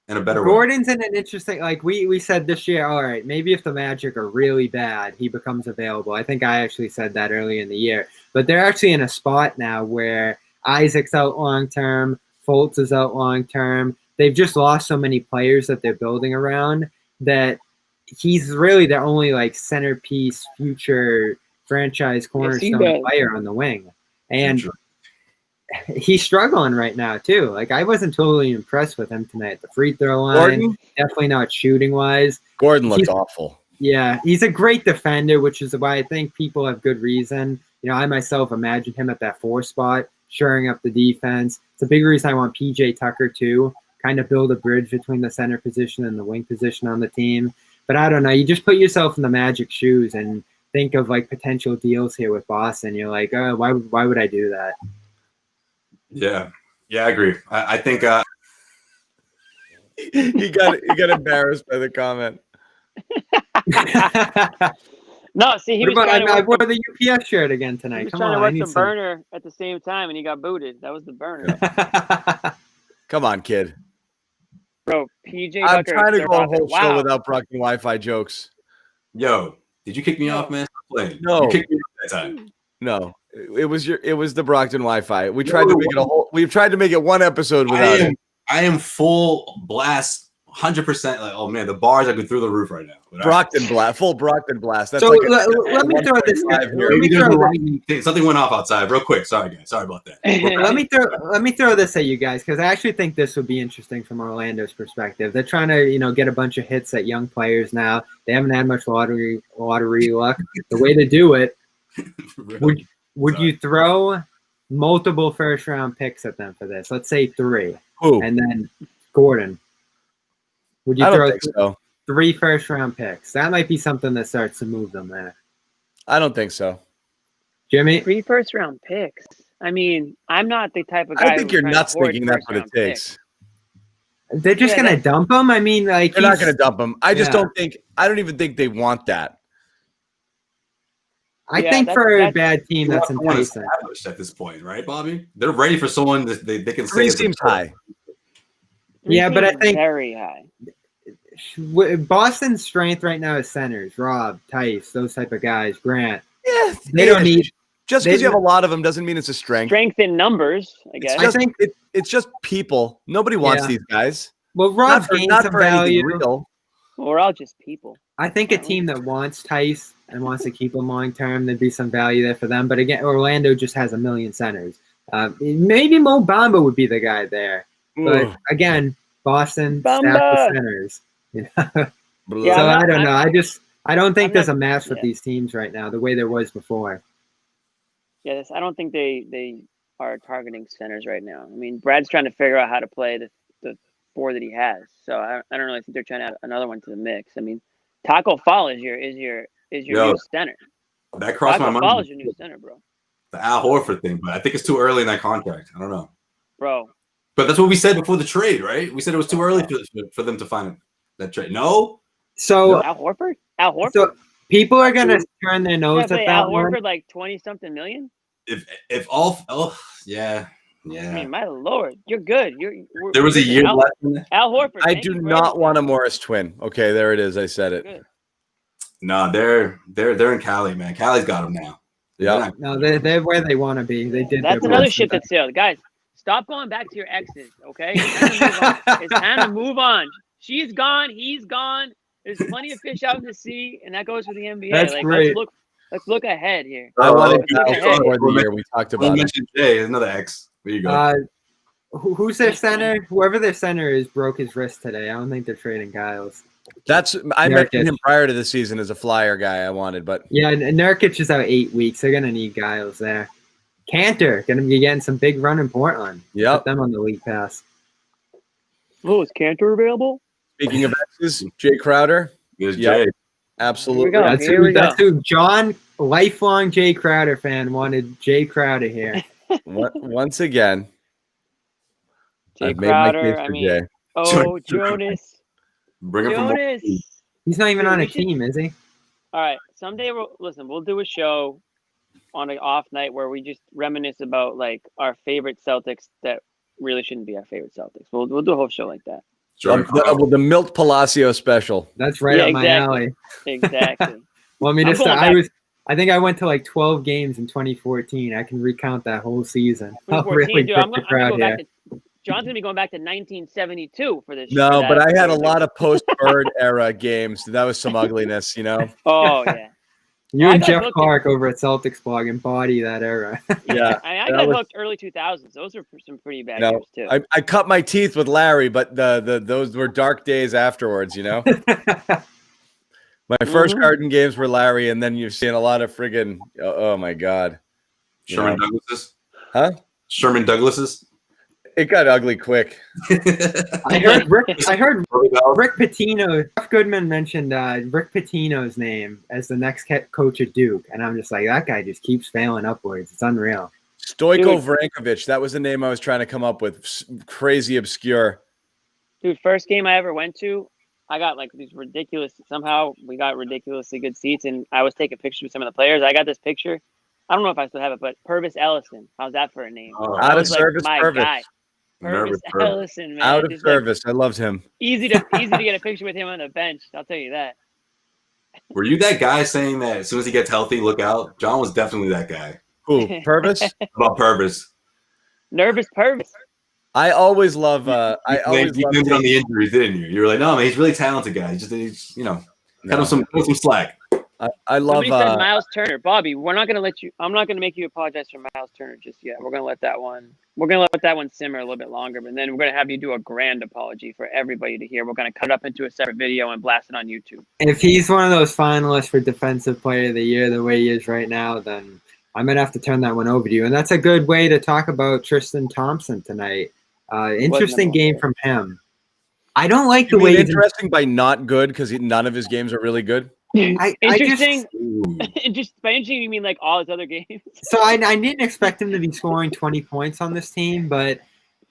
in a better way. Gordon's in an interesting, like we said this year, all right, maybe if the Magic are really bad, he becomes available. I think I actually said that early in the year. But they're actually in a spot now where Isaac's out long-term, Fultz is out long-term. They've just lost so many players that they're building around that he's really their only like centerpiece, future franchise cornerstone player on the wing. And he's struggling right now too. Like I wasn't totally impressed with him tonight at the free throw line. Gordon? Definitely not shooting wise. Gordon looked awful. Yeah, he's a great defender, which is why I think people have good reason. You know, I myself imagine him at that 4 spot, shoring up the defense. It's a big reason I want PJ Tucker too, kind of build a bridge between the center position and the wing position on the team. But I don't know. You just put yourself in the Magic shoes and think of like potential deals here with Boston. You're like, oh, why would I do that? Yeah, I agree. I think he got embarrassed by the comment. No, see, he was trying I to wore the UPS shirt again tonight. he was Come trying on, to I work need the burner at the same time, and he got booted. That was the burner. Come on, kid. Bro, PJ I'm Tucker. trying to go a whole show Wow. without Brockton Wi-Fi jokes. Yo, did you kick me off, man? Stop playing. No. You kicked me off that time. No, it was the Brockton Wi-Fi. We tried to make it we've tried to make it one episode without it. I am full blast, 100%. Like, oh man, the bars are going through the roof right now. Brockton blast, full Brockton blast. That's So like let me throw this. Something went off outside real quick. Sorry, guys. Sorry about that. Let me throw this at you guys because I actually think this would be interesting from Orlando's perspective. They're trying to get a bunch of hits at young players now. They haven't had much lottery luck. The way to do it would you throw multiple first round picks at them for this? Let's say 3. Who? And then Gordon. Would you I throw don't think so. 3 first round picks? That might be something that starts to move them there. I don't think so. Jimmy? 3 first round picks. I mean, I'm not the type of guy. I think you're nuts thinking that's what it takes. They're just gonna dump him. I mean, like they're not gonna dump him. I don't even think they want that. I think for a bad team, that's enticing. At this point, right, Bobby? They're ready for someone that they can say. 3 seems high. Yeah, but I think very high. Boston's strength right now is centers. Rob, Tice, those type of guys. Grant. Yeah, they don't need. Just because you have a lot of them doesn't mean it's a strength. Strength in numbers, I guess. It's just people. Nobody wants these guys. Well, Rob gained some value. We're all just people. I think a team that wants Tice and wants to keep him long term, there'd be some value there for them. But again, Orlando just has a million centers. Maybe Mo Bamba would be the guy there. But again, Boston stacked with centers. So I don't know. I don't think there's a match with these teams right now the way there was before. Yes, I don't think they are targeting centers right now. I mean, Brad's trying to figure out how to play the 4 that he has. So I don't really think they're trying to add another one to the mix. I mean, Taco Fall is your new center. That crossed my mind. Taco Fall is your new center, bro. The Al Horford thing, but I think it's too early in that contract. I don't know, bro. But that's what we said before the trade, right? We said it was too early for them to find that trade. No. So Al Horford. So people are gonna turn their nose at that. Al Horford like 20-something million. If all yeah. I mean, my lord, you're good. There was a year left. Al Horford. I do not want a Morris twin. Okay, there it is. I said it. No, they're in Cali, man. Cali's got them now. Yeah. No, they're where they want to be. They did. That's another ship that sailed, guys. Stop going back to your exes, okay? It's time to move on. She's gone. He's gone. There's plenty of fish out in the sea, and that goes for the NBA. That's great. Let's look ahead here. I wanted to for the year we talked about. Mentioned Jay, another ex. There you go. Who's their center? Whoever their center is broke his wrist today. I don't think they're trading Giles. I mentioned him prior to the season as a flyer guy I wanted, but yeah, Nurkic is out 8 weeks. They're gonna need Giles there. Cantor gonna be getting some big run in Portland. Yep. Put them on the league pass. Oh, is Cantor available? Speaking of X's, Jay Crowder. Here's Yep. Jay. Absolutely. Here we go. That's who John, lifelong Jay Crowder fan, wanted Jay Crowder here. Once again, Jay I've made my Crowder. case I for mean, Jay. oh, Jonas. Bring him from Jonas. He's not even Dude, on a we should- team, is he? All right. Someday we'll do a show on an off night where we just reminisce about like our favorite Celtics that really shouldn't be our favorite Celtics. We'll do a whole show like that. Sure. The Milt Palacio special. That's right up my alley. Exactly. Want me I'm to start? going back. I think I went to like 12 games in 2014. I can recount that whole season. 2014, dude, I'm the gonna crowd go back here. to John's gonna be going back to 1972 for this. No, for but that I had a episode. lot of post-Bird era games. That was some ugliness, you know? Oh yeah. You I and got Jeff hooked Clark over at Celtics blog embody that era. Yeah. I that got was- hooked early 2000s. Those were some pretty bad No, years too. I cut my teeth with Larry, but those were dark days afterwards, you know? My first Mhm. Garden games were Larry, and then you've seen a lot of friggin' oh my God. Sherman Yeah. Douglas's? Huh? Sherman Douglas's? It got ugly quick. I heard Rick Pitino. Jeff Goodman mentioned Rick Pitino's name as the next coach at Duke, and I'm just like, that guy just keeps failing upwards. It's unreal. Stojko Vrankovic. That was the name I was trying to come up with. Crazy obscure. Dude, first game I ever went to, I got like these ridiculous. Somehow we got ridiculously good seats, and I was taking pictures with some of the players. I got this picture. I don't know if I still have it, but Purvis Ellison. How's that for a name? Oh, That Out of was, like, service, my Purvis. guy. Purvis Purvis. Ellison, man. Out of Just, like, service. I loved him. easy to get a picture with him on the bench. I'll tell you that. Were you that guy saying that as soon as he gets healthy, look out? John was definitely that guy. Who? Purvis? About Purvis. Nervous Purvis. I always love. I always You love. blamed it on the injuries, didn't you? You were like, no, man, he's a really talented guy. He's cut him some slack. I love. Somebody said Miles Turner. Bobby, we're not gonna let you. I'm not gonna make you apologize for Miles Turner just yet. We're gonna let that one. We're gonna let that one simmer a little bit longer, but then we're gonna have you do a grand apology for everybody to hear. We're gonna cut it up into a separate video and blast it on YouTube. If he's one of those finalists for Defensive Player of the Year the way he is right now, then I'm going to have to turn that one over to you. And that's a good way to talk about Tristan Thompson tonight. Interesting game from him. I don't like the way he's interesting by not good because none of his games are really good. Interesting. Ooh. Just by interesting, you mean like all his other games? So I didn't expect him to be scoring 20 points on this team, but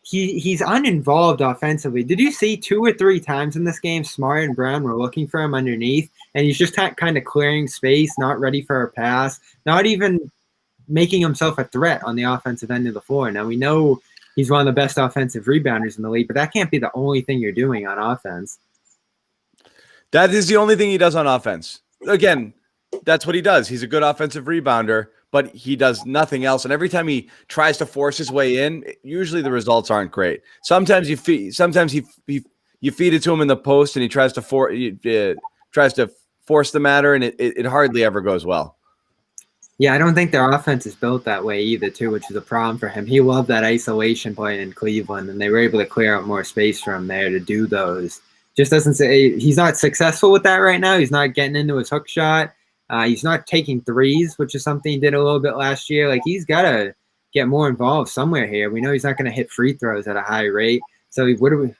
he's uninvolved offensively. Did you see 2 or 3 times in this game Smart and Brown were looking for him underneath, and he's just kind of clearing space, not ready for a pass, not even making himself a threat on the offensive end of the floor. Now, we know he's one of the best offensive rebounders in the league, but that can't be the only thing you're doing on offense. That is the only thing he does on offense. Again, that's what he does. He's a good offensive rebounder, but he does nothing else. And every time he tries to force his way in, usually the results aren't great. Sometimes you feed it to him in the post, and he tries to force the matter, and it hardly ever goes well. Yeah, I don't think their offense is built that way either, too, which is a problem for him. He loved that isolation play in Cleveland, and they were able to clear out more space for him there to do those. Just doesn't say he's not successful with that right now. He's not getting into his hook shot. He's not taking threes, which is something he did a little bit last year. Like, he's got to get more involved somewhere here. We know he's not going to hit free throws at a high rate. So what do we?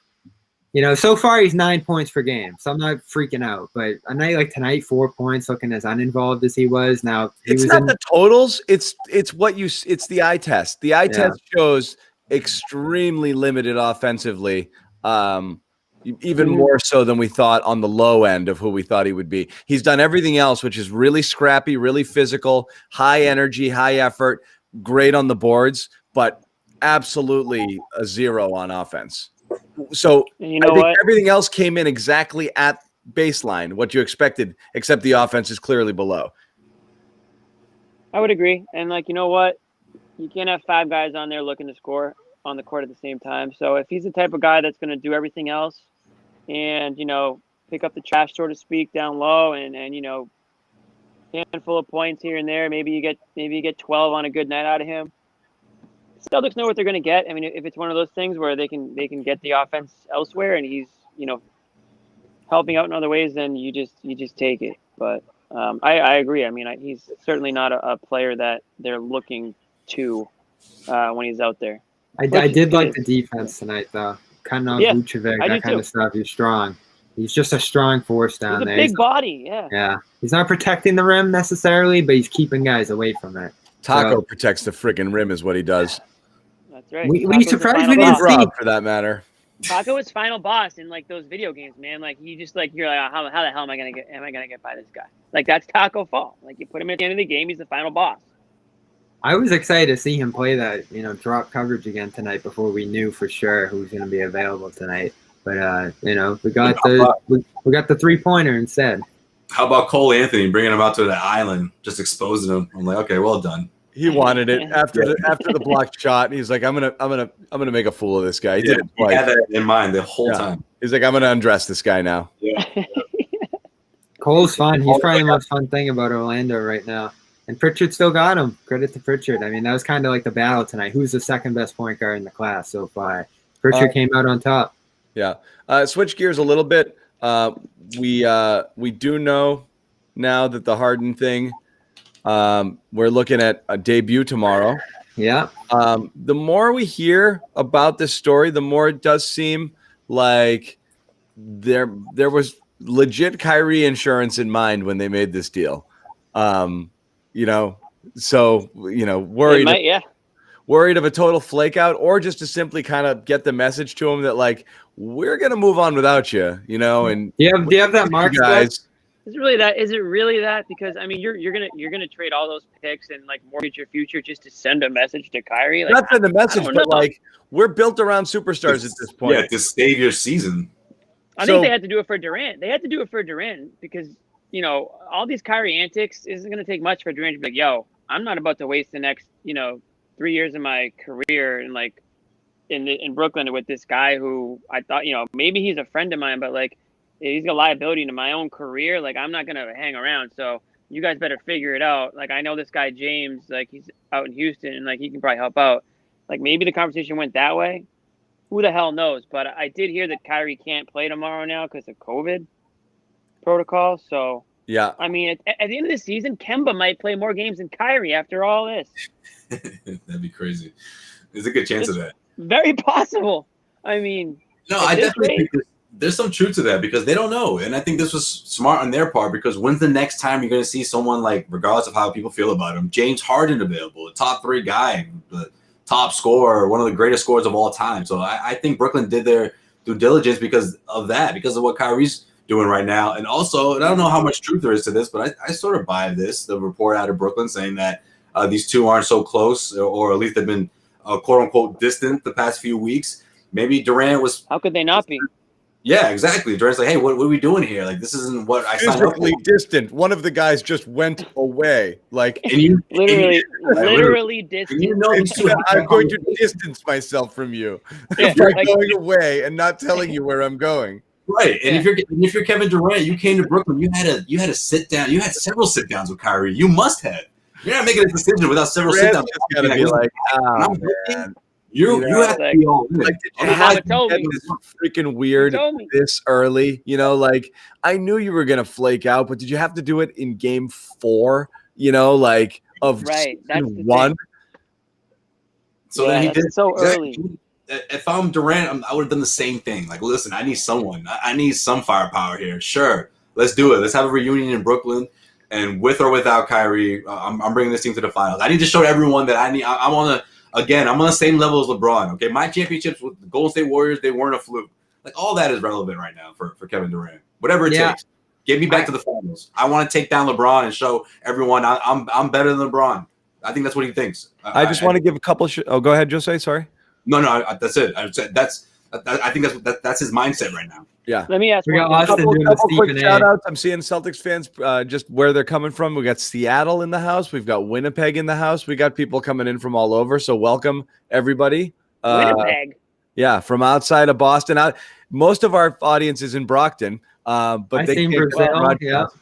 So far he's 9 points per game, so I'm not freaking out. But a night like tonight, 4 points, looking as uninvolved as he was. Now It's not the totals. It's the eye test. The eye test shows extremely limited offensively, even more so than we thought on the low end of who we thought he would be. He's done everything else, which is really scrappy, really physical, high energy, high effort, great on the boards, but absolutely a 0 on offense. So you know what? Everything else came in exactly at baseline, what you expected, except the offense is clearly below. I would agree. And, you know what? You can't have 5 guys on there looking to score on the court at the same time. So if he's the type of guy that's going to do everything else and, pick up the trash, so to speak, down low and handful of points here and there, maybe you get 12 on a good night out of him. Celtics know what they're going to get. I mean, if it's one of those things where they can get the offense elsewhere and he's, helping out in other ways, then you just take it. But I agree. I mean, he's certainly not a player that they're looking to when he's out there. I did like the defense tonight, though. Kanov, Yeah, Vucevic, I do that kind too. of stuff. He's strong. He's just a strong force down He's a there. big body, yeah. Yeah. He's not protecting the rim necessarily, but he's keeping guys away from it. Taco So- protects the freaking rim is what he does. That's right. We Taco's the surprised final we didn't boss. see- Rob, for that matter. Taco is final boss in like those video games, man. Like you just like you're like, how the hell am I gonna get by this guy? Like that's Taco Fall. Like you put him at the end of the game, he's the final boss. I was excited to see him play that, drop coverage again tonight before we knew for sure who was going to be available tonight. But we got the 3-pointer instead. How about Cole Anthony bringing him out to the island, just exposing him? I'm like, okay, well done. He wanted it after the blocked shot. He's like, I'm gonna make a fool of this guy. He did it He twice. had that in mind the whole time. He's like, I'm gonna undress this guy now. Yeah. Cole's fun. He's probably the most fun thing about Orlando right now. And Pritchard still got him. Credit to Pritchard. I mean, that was kind of like the battle tonight. Who's the second best point guard in the class so far? Pritchard came out on top. Yeah. Switch gears a little bit. We do know now that the Harden thing. We're looking at a debut tomorrow. Yeah. The more we hear about this story, the more it does seem like there was legit Kyrie insurance in mind when they made this deal. Worried of a total flake out, or just to simply kind of get the message to him that like we're gonna move on without you, and do you have that mark, guys? Is it really that? Because I mean, you're gonna trade all those picks and like mortgage your future just to send a message to Kyrie. Like, Not send a message, I don't but know. like we're built around superstars at this point. Yeah, to save your season. I think they had to do it for Durant. They had to do it for Durant because all these Kyrie antics isn't gonna take much for Durant to be like, yo, I'm not about to waste the next 3 years of my career and like in Brooklyn with this guy who I thought maybe he's a friend of mine, but like he's a liability to my own career. Like I'm not gonna hang around. So you guys better figure it out. Like I know this guy James, like he's out in Houston and like he can probably help out. Like maybe the conversation went that way. Who the hell knows? But I did hear that Kyrie can't play tomorrow now because of COVID protocol. So Yeah. I mean, at the end of the season, Kemba might play more games than Kyrie after all this. That'd be crazy. There's a good chance of that. Very possible. I mean, No, at I this definitely rate- think there's some truth to that because they don't know. And I think this was smart on their part because when's the next time you're going to see someone like, regardless of how people feel about him, James Harden available, a top 3 guy, the top scorer, one of the greatest scorers of all time. So I think Brooklyn did their due diligence because of that, because of what Kyrie's doing right now. And also, and I don't know how much truth there is to this, but I sort of buy this, the report out of Brooklyn saying that these two aren't so close, or at least they've been quote unquote distant the past few weeks. Maybe Durant was. How could they not be? Yeah, exactly. Durant's like, hey, what are we doing here? Like, this isn't what I signed up for. Physically distant. One of the guys just went away. Like, And you literally distant. you know these two I'm going to distance myself from you Yeah, by like- going away and not telling you where I'm going. right. And if you're Kevin Durant, you came to Brooklyn, you had a sit down. You had several sit downs with Kyrie. You must have. You're not making a decision without several sit Durant's downs. just gotta be like, man. You have to be all in. Like, did you Mama have to told get me. this freaking weird He told me. this early? Like I knew you were gonna flake out, but did you have to do it in game 4? Like of Right, that's season the 1? thing. So then he that's did so exactly. early. If I'm Durant, I would have done the same thing. Like, listen, I need someone. I need some firepower here. Sure, let's do it. Let's have a reunion in Brooklyn, and with or without Kyrie, I'm bringing this team to the finals. I need to show everyone that I need. I'm on the same level as LeBron. Okay, my championships with the Golden State Warriors, they weren't a fluke. Like all that is relevant right now for Kevin Durant. Whatever it takes, get me back to the finals. I want to take down LeBron and show everyone I'm better than LeBron. I think that's what he thinks. I just want to give a couple. Go ahead, Jose. Sorry. No, that's it. I think that's his mindset right now. Yeah. Let me ask We got one Austin thing. doing the Couple quick Stephen A. shout outs. I'm seeing Celtics fans just where they're coming from. We got Seattle in the house. We've got Winnipeg in the house. We got people coming in from all over. So welcome everybody. Winnipeg. Yeah, from outside of Boston. Most of our audience is in Brockton, but I they seen can't Brazil, broadcast.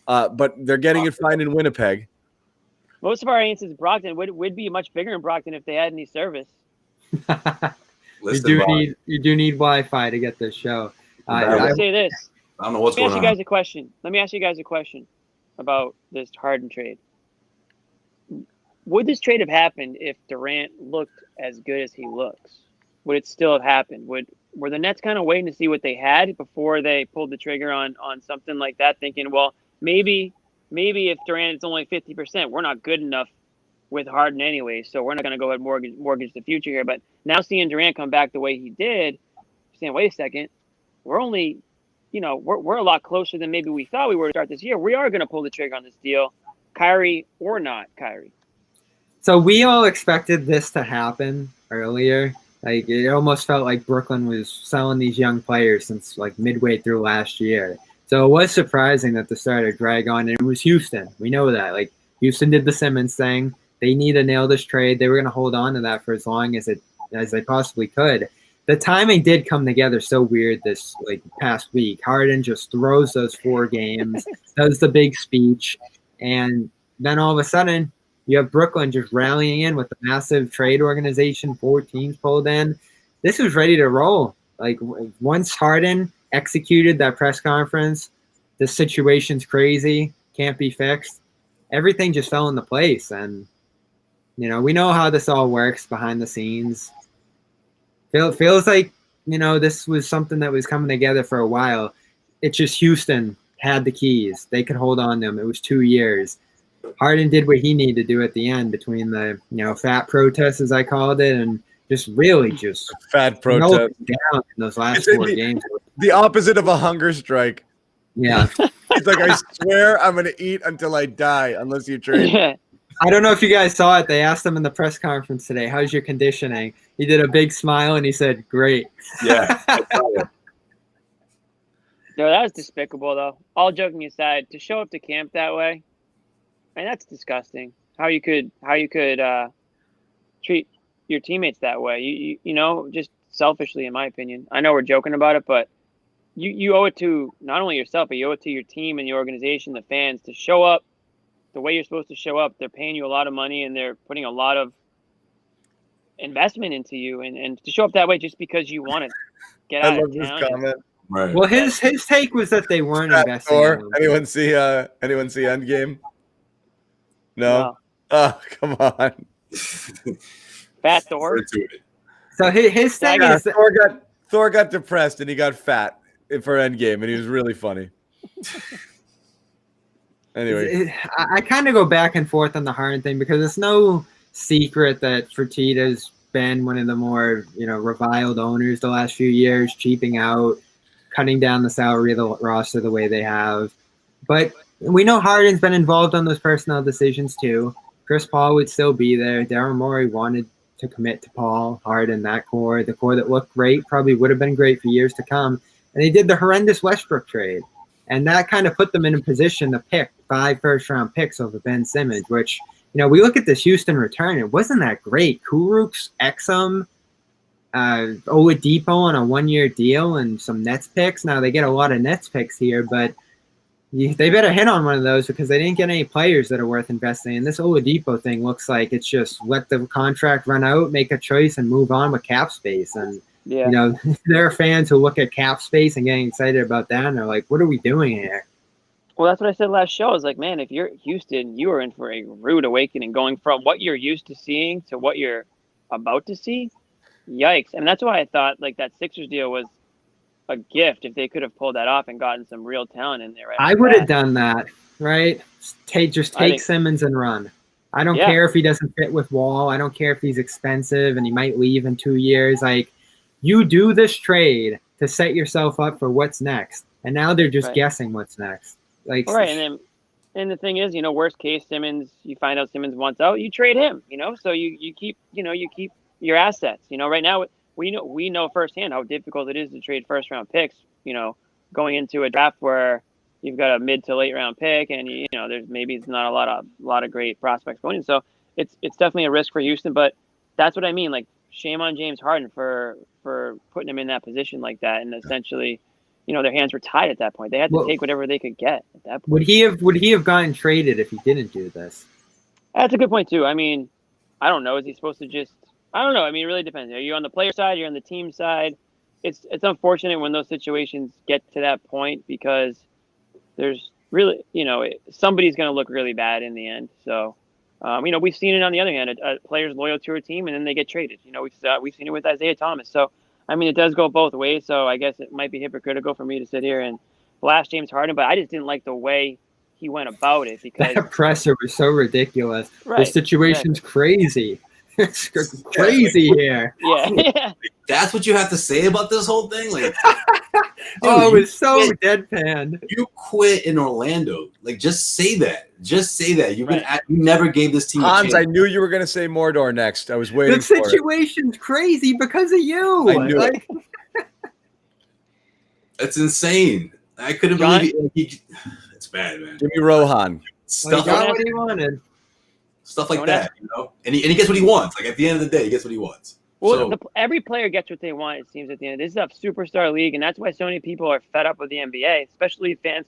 But they're getting it fine in Winnipeg. Most of our audience is Brockton. Would be much bigger in Brockton if they had any service. Listen, Bob. You do need Wi-Fi to get this show. I will I say this: I don't know what's Let me going ask you on. guys a question. Let me ask you guys a question about this Harden trade. Would this trade have happened if Durant looked as good as he looks? Would it still have happened? Were the Nets kind of waiting to see what they had before they pulled the trigger on something like that, thinking, well, maybe if Durant is only 50%, we're not good enough with Harden anyway, so we're not going to go ahead and mortgage the future here. But now seeing Durant come back the way he did, saying, wait a second, we're only, we're a lot closer than maybe we thought we were to start this year. We are going to pull the trigger on this deal, Kyrie or not Kyrie. So we all expected this to happen earlier. Like, it almost felt like Brooklyn was selling these young players since like midway through last year. So it was surprising that the started to drag on, and it was Houston. We know that. Like, Houston did the Simmons thing. They need to nail this trade. They were going to hold on to that for as long as they possibly could. The timing did come together so weird this like past week. Harden just throws those 4 games, does the big speech, and then all of a sudden you have Brooklyn just rallying in with the massive trade organization, 4 teams pulled in. This was ready to roll. Like, once Harden executed that press conference, the situation's crazy, can't be fixed. Everything just fell into place. And, we know how this all works behind the scenes. Feels like, this was something that was coming together for a while. It's just Houston had the keys. They could hold on to them. It was 2 years. Harden did what he needed to do at the end between the, fat protests, as I called it, and just really just fat protest down in those last 4 games. The opposite of a hunger strike. Yeah. It's like, I swear I'm going to eat until I die unless you trade. I don't know if you guys saw it. They asked him in the press conference today, how's your conditioning? He did a big smile and he said, great. Yeah. No, that was despicable, though. All joking aside, to show up to camp that way, man, that's disgusting. How you could treat your teammates that way. You just selfishly, in my opinion. I know we're joking about it, but you owe it to not only yourself, but you owe it to your team and the organization, the fans, to show up the way you're supposed to show up. They're paying you a lot of money and they're putting a lot of investment into you, and to show up that way just because you want to get out I love of this town. comment. Right. Well, his take was that they weren't investing. Thor, anyone see Endgame? No. Oh, come on. Fat Thor. So his thing Yeah, is that Thor got depressed and he got fat for Endgame, and he was really funny. Anyway, I kind of go back and forth on the Harden thing because it's no secret that Fertitta's been one of the more reviled owners the last few years, cheaping out, cutting down the salary of the roster the way they have. But we know Harden's been involved on those personnel decisions too. Chris Paul would still be there. Daryl Morey wanted to commit to Paul, Harden, that core. The core that looked great, probably would have been great for years to come. And they did the horrendous Westbrook trade. And that kind of put them in a position to pick 5 first-round picks over Ben Simmons, which, we look at this Houston return. It wasn't that great. Kurucs, Exum, Oladipo on a 1-year deal, and some Nets picks. Now, they get a lot of Nets picks here, but they better hit on one of those because they didn't get any players that are worth investing in. This Oladipo thing looks like it's just let the contract run out, make a choice, and move on with cap space. And Yeah. there are fans who look at cap space and getting excited about that, and they're like, what are we doing here? Well, that's what I said last show. I was like, man, if you're Houston, you are in for a rude awakening going from what you're used to seeing to what you're about to see. Yikes. And that's why I thought like that Sixers deal was a gift if they could have pulled that off and gotten some real talent in there. Right, I would have done that, right? Take Simmons and run. I don't care if he doesn't fit with Wall. I don't care if he's expensive and he might leave in 2 years. Like, you do this trade to set yourself up for what's next. And now they're just guessing what's next. Like, right. And the thing is, worst case, Simmons, you find out Simmons wants out, you trade him, so you keep your assets. Right now we know firsthand how difficult it is to trade first round picks, going into a draft where you've got a mid to late round pick and there's maybe it's not a lot of great prospects going in. So it's definitely a risk for Houston, but that's what I mean. Like, shame on James Harden for putting him in that position like that, and essentially, their hands were tied at that point. They had to take whatever they could get at that point. Would he have gotten traded if he didn't do this? That's a good point too. I mean, I don't know. Is he supposed to just? I don't know. I mean, it really depends. Are you on the player side? You're on the team side. it's unfortunate when those situations get to that point because there's really, somebody's going to look really bad in the end. So, we've seen it on the other hand, a player's loyal to a team and then they get traded. We've seen it with Isaiah Thomas. So, I mean, it does go both ways. So I guess it might be hypocritical for me to sit here and blast James Harden, but I just didn't like the way he went about it because that presser was so ridiculous. Right, the situation's crazy. It's crazy here. Yeah. That's what you have to say about this whole thing? Like, it was so deadpan. You quit in Orlando. Like, just say that. Just say that. You never gave this team a Hans, chance. I knew you were going to say Mordor next. I was waiting The for it. situation's crazy because of you. I knew it. That's insane. I couldn't believe it. It's bad, man. Give me Rohan. Stuff he got what he wanted. Stuff like that, And he gets what he wants. Like, at the end of the day, he gets what he wants. Well, every player gets what they want, it seems, at the end. This is a superstar league, and that's why so many people are fed up with the NBA, especially fans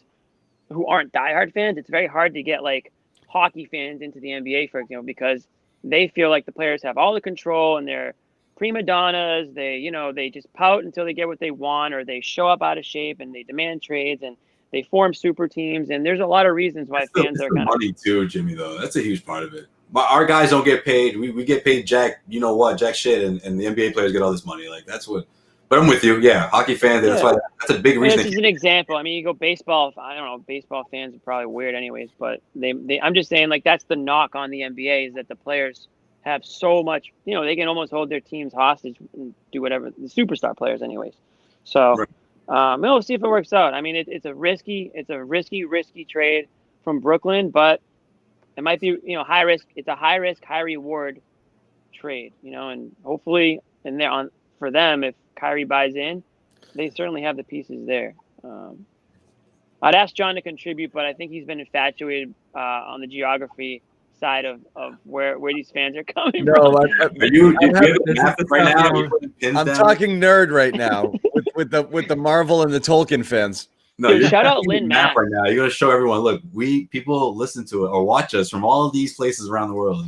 who aren't diehard fans. It's very hard to get, like, hockey fans into the NBA, for example, because they feel like the players have all the control and they're prima donnas. They just pout until they get what they want, or they show up out of shape and they demand trades and they form super teams. And there's a lot of reasons why fans are kind of money too, Jimmy. Though that's a huge part of it. Our guys don't get paid. We get paid jack shit, and the NBA players get all this money. Like, that's what. But I'm with you. Yeah, hockey fans. That's why. That's a big reason. This is an example. I mean, you go baseball. I don't know. Baseball fans are probably weird, anyways. But they. I'm just saying, like, that's the knock on the NBA is that the players have so much. They can almost hold their teams hostage and do whatever. The superstar players, anyways. So, we'll see if it works out. I mean, it's a risky trade from Brooklyn, but it might be, high risk. It's a high risk, high reward trade, and hopefully, for them, if Kyrie buys in, they certainly have the pieces there. I'd ask John to contribute, but I think he's been infatuated on the geography side of where these fans are coming from. I'm talking nerd right now with the Marvel and the Tolkien fans. No, dude, shout out Lynn Mack right now. You're gonna show everyone. Look, people listen to it or watch us from all of these places around the world.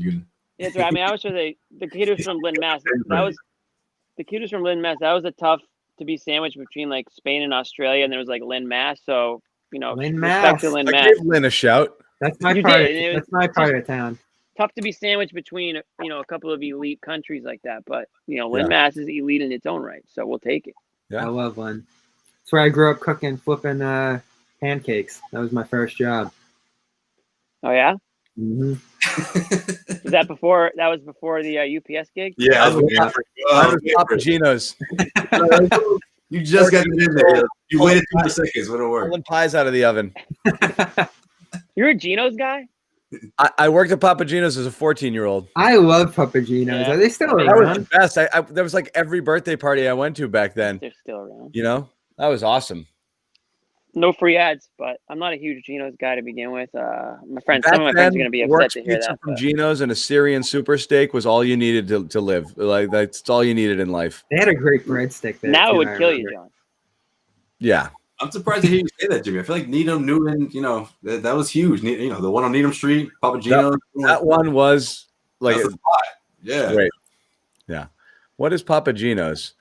That's right. I mean, I was sure the kid who's from Lynn Mass. The kid who's from Lynn Mass. That was a tough to be sandwiched between like Spain and Australia, and there was like Lynn Mass. So Lynn respect to Lynn I Mass. gave Lynn a shout. That's my part. That's my part of town. Tough to be sandwiched between a couple of elite countries like that, but Lynn Mass is elite in its own right, so we'll take it. Yeah. I love Lynn. That's where I grew up flipping pancakes. That was my first job. Oh yeah. Mm-hmm. That was before the UPS gig? Yeah, I was Papa Gino's. You just got it in there. You waited 2 seconds. Wouldn't work. Pulling pies out of the oven. You're a Gino's guy? I worked at Papa Gino's as a 14-year-old. I love Papa Gino's. Yeah. Are they still That was around? the best. There was like every birthday party I went to back then. They're still around. That was awesome. No free ads, but I'm not a huge Gino's guy to begin with. Some of my friends are going to be upset to hear pizza that. From Gino's and a Syrian super steak was all you needed to live. Like, that's all you needed in life. They had a great breadstick there. Now too, it would kill you, John. Yeah. I'm surprised to hear you say that, Jimmy. I feel like Needham, Newton, that was huge. The one on Needham Street, Papa Gino's. That one was like That's the spot. Yeah. Great. Yeah. What is Papa Gino's?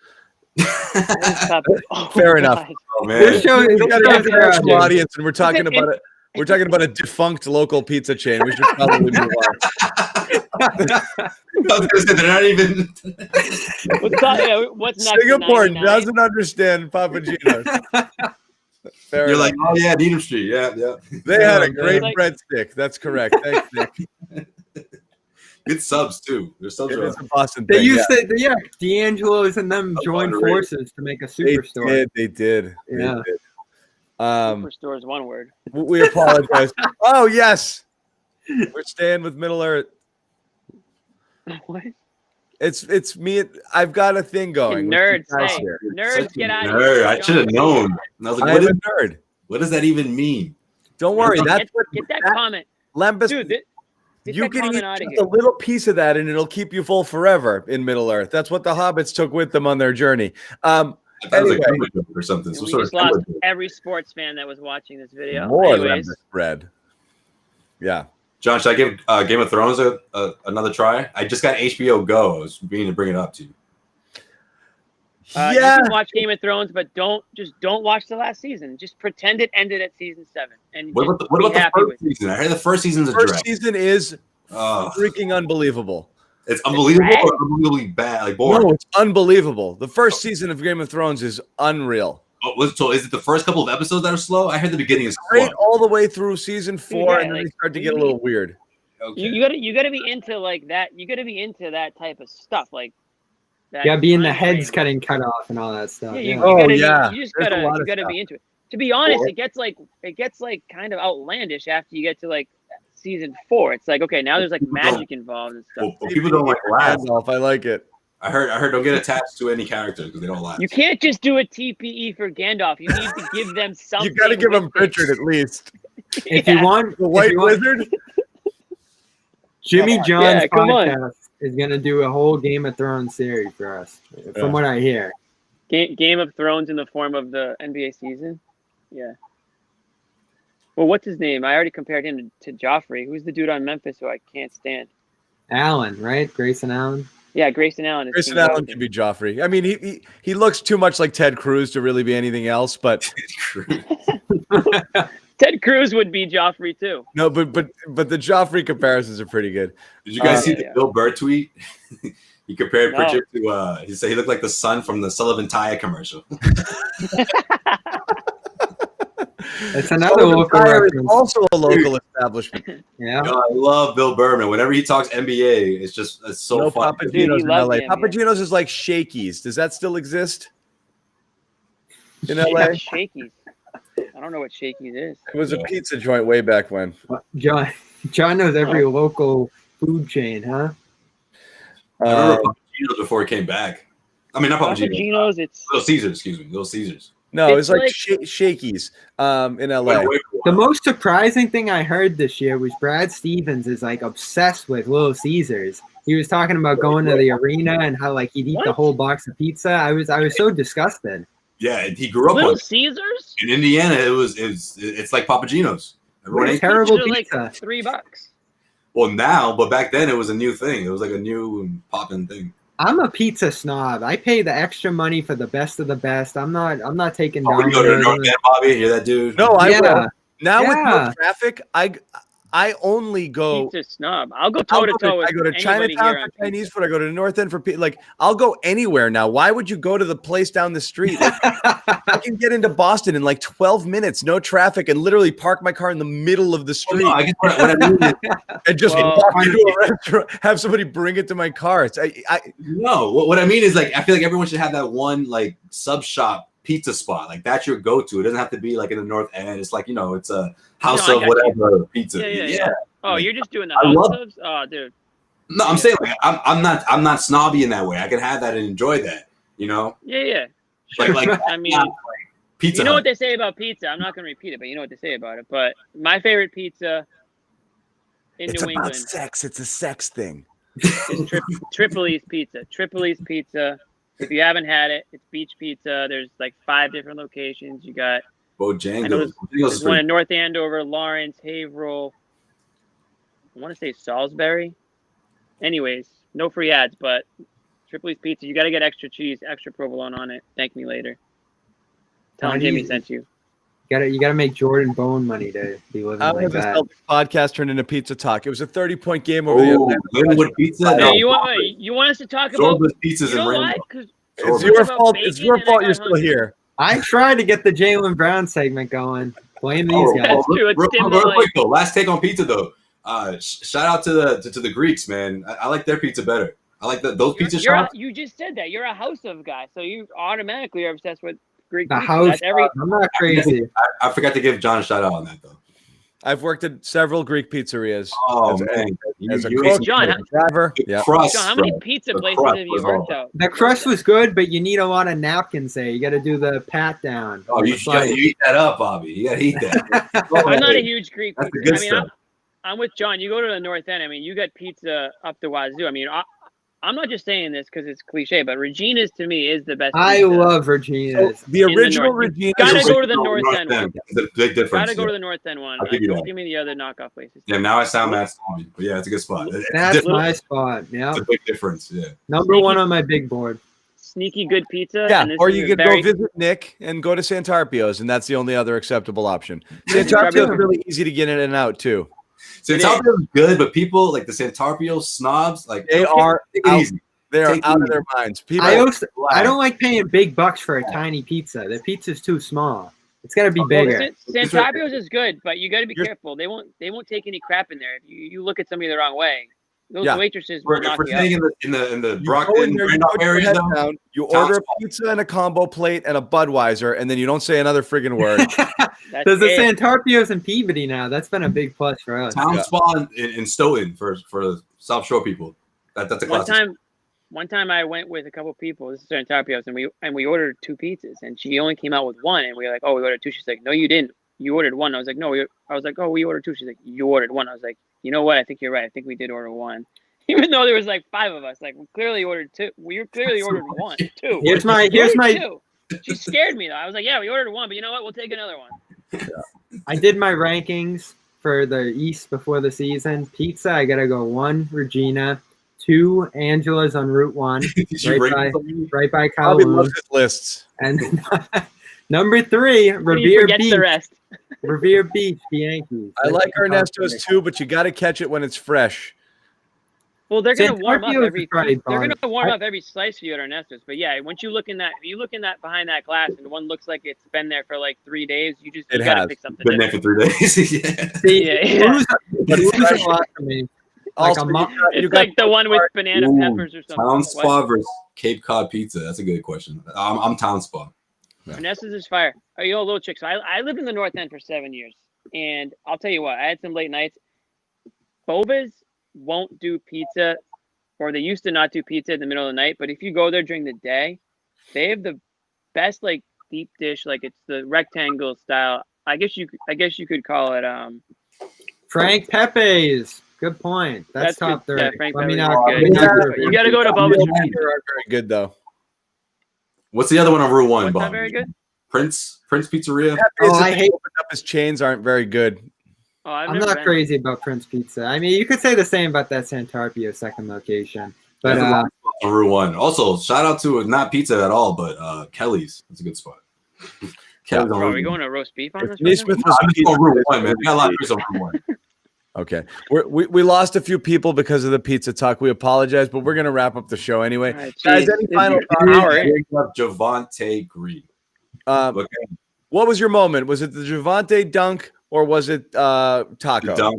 Oh, Fair enough. Oh, man. We got an international audience, and we're talking about it. We're talking about a defunct local pizza chain. We should probably move on. They're not even. What's next? Singapore doesn't understand Papa Gino's. You're enough. like, oh yeah, Needham Street. Yeah. They had a great breadstick. That's correct. Thanks, Nick. Good subs too. Their subs It are. is a Boston They thing. used to, D'Angelo's and them joined forces to make a superstore. They did. Yeah. They did. Superstore is one word. We apologize. Oh yes, we're staying with Middle Earth. What? It's me. I've got a thing going. Nerds, Guys hey, here. nerds, get out of Nerd. here. I should have known. And I was like, I'm a nerd. what does that even mean? Don't worry. That's what Get that comment, Lembus. dude. Get You that can eat comment out of just here. a little piece of that, and it'll keep you full forever in Middle Earth. That's what the hobbits took with them on their journey. I thought it was Anyway. like Gumbo joke or something. And Some we sort just of lost every sports fan that was watching this video. More Anyways, Lembus bread. Yeah. John, should I give Game of Thrones another try? I just got HBO Go. I was meaning to bring it up to you. You can watch Game of Thrones, but don't watch the last season. Just pretend it ended at season 7. And what about the first season? I heard the first season's a drag. First season is freaking unbelievable. It's unbelievable or unbelievably bad, like boring. No, it's unbelievable. The first season of Game of Thrones is unreal. So is it the first couple of episodes that are slow? I heard the beginning is great all the way through season 4, and then they start to get a little weird. Okay. You gotta be into like that. You gotta be into that type of stuff, like that. Yeah, be in the heads getting cut off and all that stuff. Yeah, you just gotta be into it. To be honest, it gets like kind of outlandish after you get to like season 4. It's like, okay, now there's like magic involved and stuff. Well, people don't like laugh. I like it. I heard don't get attached to any character because they don't laugh. You can't just do a TPE for Gandalf. You need to give them something. You got to give him Pritchard at least. If you want the White Wizard, Jimmy John's podcast is going to do a whole Game of Thrones series for us, from what I hear. Game of Thrones in the form of the NBA season? Yeah. Well, what's his name? I already compared him to Joffrey. Who's the dude on Memphis who I can't stand? Allen, right? Grayson Allen? Yeah, Grayson Allen. Grayson Allen can be Joffrey. I mean, he looks too much like Ted Cruz to really be anything else, but Ted Cruz would be Joffrey too. No, but the Joffrey comparisons are pretty good. Did you guys see the Bill Burr tweet? He compared Pritchard to he said he looked like the son from the Sullivan Tire commercial. It's another local reference. Also a local establishment. Yeah, I love Bill Burr, man. Whenever he talks NBA, it's so fun. Papagenos in LA. Papagenos is like Shakey's. Does that still exist in LA? Shakey's. I don't know what Shakey's is. It was a pizza joint way back when. John knows every local food chain, huh? I remember Papagenos before he came back. I mean, not Papagenos. It's Little Caesars. Excuse me, Little Caesars. No, it was like Shakey's in LA. The most surprising thing I heard this year was Brad Stevens is like obsessed with Little Caesars. He was talking about going to the arena and how like he'd eat the whole box of pizza. I was so disgusted. Yeah, he grew up Little Caesars in Indiana. It's like Papagenos. Everyone ate terrible pizza. Like $3. Well, now, but back then it was a new thing. It was like a new popping thing. I'm a pizza snob. I pay the extra money for the best of the best. I'm not taking down. You go to North End, Bobby. You're that dude. No, I will. Now with no traffic, I only go pizza snob. I'll go toe to toe. I go to Chinatown for Chinese food. I go to North End for like I'll go anywhere now. Why would you go to the place down the street? Like, I can get into Boston in like 12 minutes, no traffic, and literally park my car in the middle of the street. Well, no, I guess what I mean is, and just walk into a restaurant, have somebody bring it to my car. It's no. What I mean is like I feel like everyone should have that one like sub shop pizza spot. Like that's your go-to. It doesn't have to be like in the North End. It's like it's a house of whatever pizza. Yeah. Oh, like, you're just doing the house subs? Oh, dude. No, I'm saying like I'm not snobby in that way. I can have that and enjoy that. Yeah. Sure. Like I mean, pizza. You know what they say about pizza? I'm not going to repeat it, but you know what they say about it. But my favorite pizza in New England. It's about sex. It's a sex thing. Is Tripoli's Pizza. Tripoli's Pizza. If you haven't had it, it's Beach Pizza. There's like 5 different locations. You got Bojangles. There's one in North Andover, Lawrence, Haverhill. I want to say Salisbury. Anyways, no free ads, but Tripoli's Pizza. You got to get extra cheese, extra provolone on it. Thank me later. Tell him Jimmy sent you. You gotta make Jordan Bone money to be living like that. Celtics podcast turned into pizza talk. It was a 30-point game over the other Glenwood Pizza. No. You want us to talk about pizzas and Rainbow? It's your fault. It's your fault. You're still here. I tried to get the Jaylen Brown segment going. Blame these guys. That's true. It's real quick though. Last take on pizza though. Shout out to the Greeks, man. I like their pizza better. I like those pizza shops. You just said that you're a house of guy, so you automatically are obsessed with Greek the pizza. house. I'm not crazy. I forgot to give John a shout out on that though. I've worked at several Greek pizzerias. Oh man, as a cook, John, driver. Yeah. John, how many pizza places have you worked out? The crust was good, but you need a lot of napkins there. You got to do the pat down. Oh, you eat that up, Bobby. You got to eat that. I'm not a huge Greek pizza. That's the good stuff. I'm with John. You go to the North End. I mean, you got pizza up the wazoo. I mean, I'm not just saying this because it's cliche, but Regina's to me is the best pizza. I love Regina's. So the original Regina's. Gotta go to the North End one. The big difference. Gotta go to the North End one. Don't give me the other knockoff places. Yeah, now I sound mad snobby, but yeah, it's a good spot. That's my spot. Yeah, it's a big difference. Yeah, number one on my big board. sneaky good pizza. Yeah, and this or is you a could very, go visit Nick and go to Santarpio's, and that's the only other acceptable option. This is Santarpio's probably- is really easy to get in and out too. Santarpio is good, but people like the Santarpio snobs, like They are take it out, easy. they are Take it out of easy. their minds. People, I don't like paying big bucks for a tiny pizza. The pizza's too small. It's got to be bigger. Santarpio's is good, but you got to be careful. They won't take any crap in there. If you look at somebody the wrong way, those waitresses will If knock we're you out. staying in the you Brockton, Randolph put your areas, head though, down, you Town order a Spot. pizza and a combo plate and a Budweiser, and then you don't say another friggin' word. There's a it. Santarpio's in Peabody now. That's been a big plus for us. Town Spa in Stoughton for the South Shore people. That's a classic. One time I went with a couple people. This is Santarpio's, and we ordered 2 pizzas, and she only came out with 1, and we were like, "Oh, we ordered 2." She's like, "No, you didn't. You ordered 1." I was like, "No." I was like, "Oh, we ordered 2." She's like, "You ordered 1." I was like, "You know what? I think you're right. I think we did order 1." Even though there was like 5 of us, like we clearly ordered 2. We clearly ordered 1, 2. Here's my 2. She scared me though. I was like, "Yeah, we ordered 1, but you know what? We'll take another one." I did my rankings for the East before the season. Pizza, I gotta go 1 Regina, 2 Angela's on Route 1, right by Probably Kowloon, loves his lists. and number 3 You Revere forget Beach. the rest. Revere Beach, the Yankees. I like Ernesto's too, but you got to catch it when it's fresh. Well, they're gonna warm up Santarpio's every. is probably They're gonna bomb. warm up every slice for you at Ernesto's. But yeah, once you look in that, behind that glass, and one looks like it's been there for like 3 days, you It gotta has. pick something. Been there different. for 3 days. Yeah. See, Yeah. lose a lot for me. Like Also, a mo- It's like the one with banana Ooh, peppers or something. Town What? Spa versus Cape Cod Pizza. That's a good question. I'm Town Spa. Vanessa's is fire. Oh, you know, little chick. So I lived in the North End for 7 years, and I'll tell you what, I had some late nights. Boba's won't do pizza, or they used to not do pizza in the middle of the night. But if you go there during the day, they have the best like deep dish, like it's the rectangle style. I guess you could call it Frank Pepe's. Good point. That's top good. 30. Yeah, Frank Let me Pepe's not- is let me good. not go You got to go to Boba's. They're very good though. What's the other one on Route 1, What's Bob? not very good? Prince Pizzeria. I hate- opened up his chains aren't very good. Oh, I've I'm never not been. crazy about Prince Pizza. I mean, you could say the same about that Santarpio second location. But That's a lot of spots on Route 1. Also, shout out to not pizza at all, but Kelly's. That's a good spot. Kelly's on Bro, are Route we 1. going to roast beef on this? Naismith No, was I'm just on Route 1, man. We got a lot of pizza on Route 1. Okay, we lost a few people because of the pizza talk. We apologize, but we're gonna wrap up the show anyway. All right, Guys, geez. any final It's thoughts? an hour in. Big up Javonte Green. Look at What was your moment? Was it the Javonte dunk or was it Taco?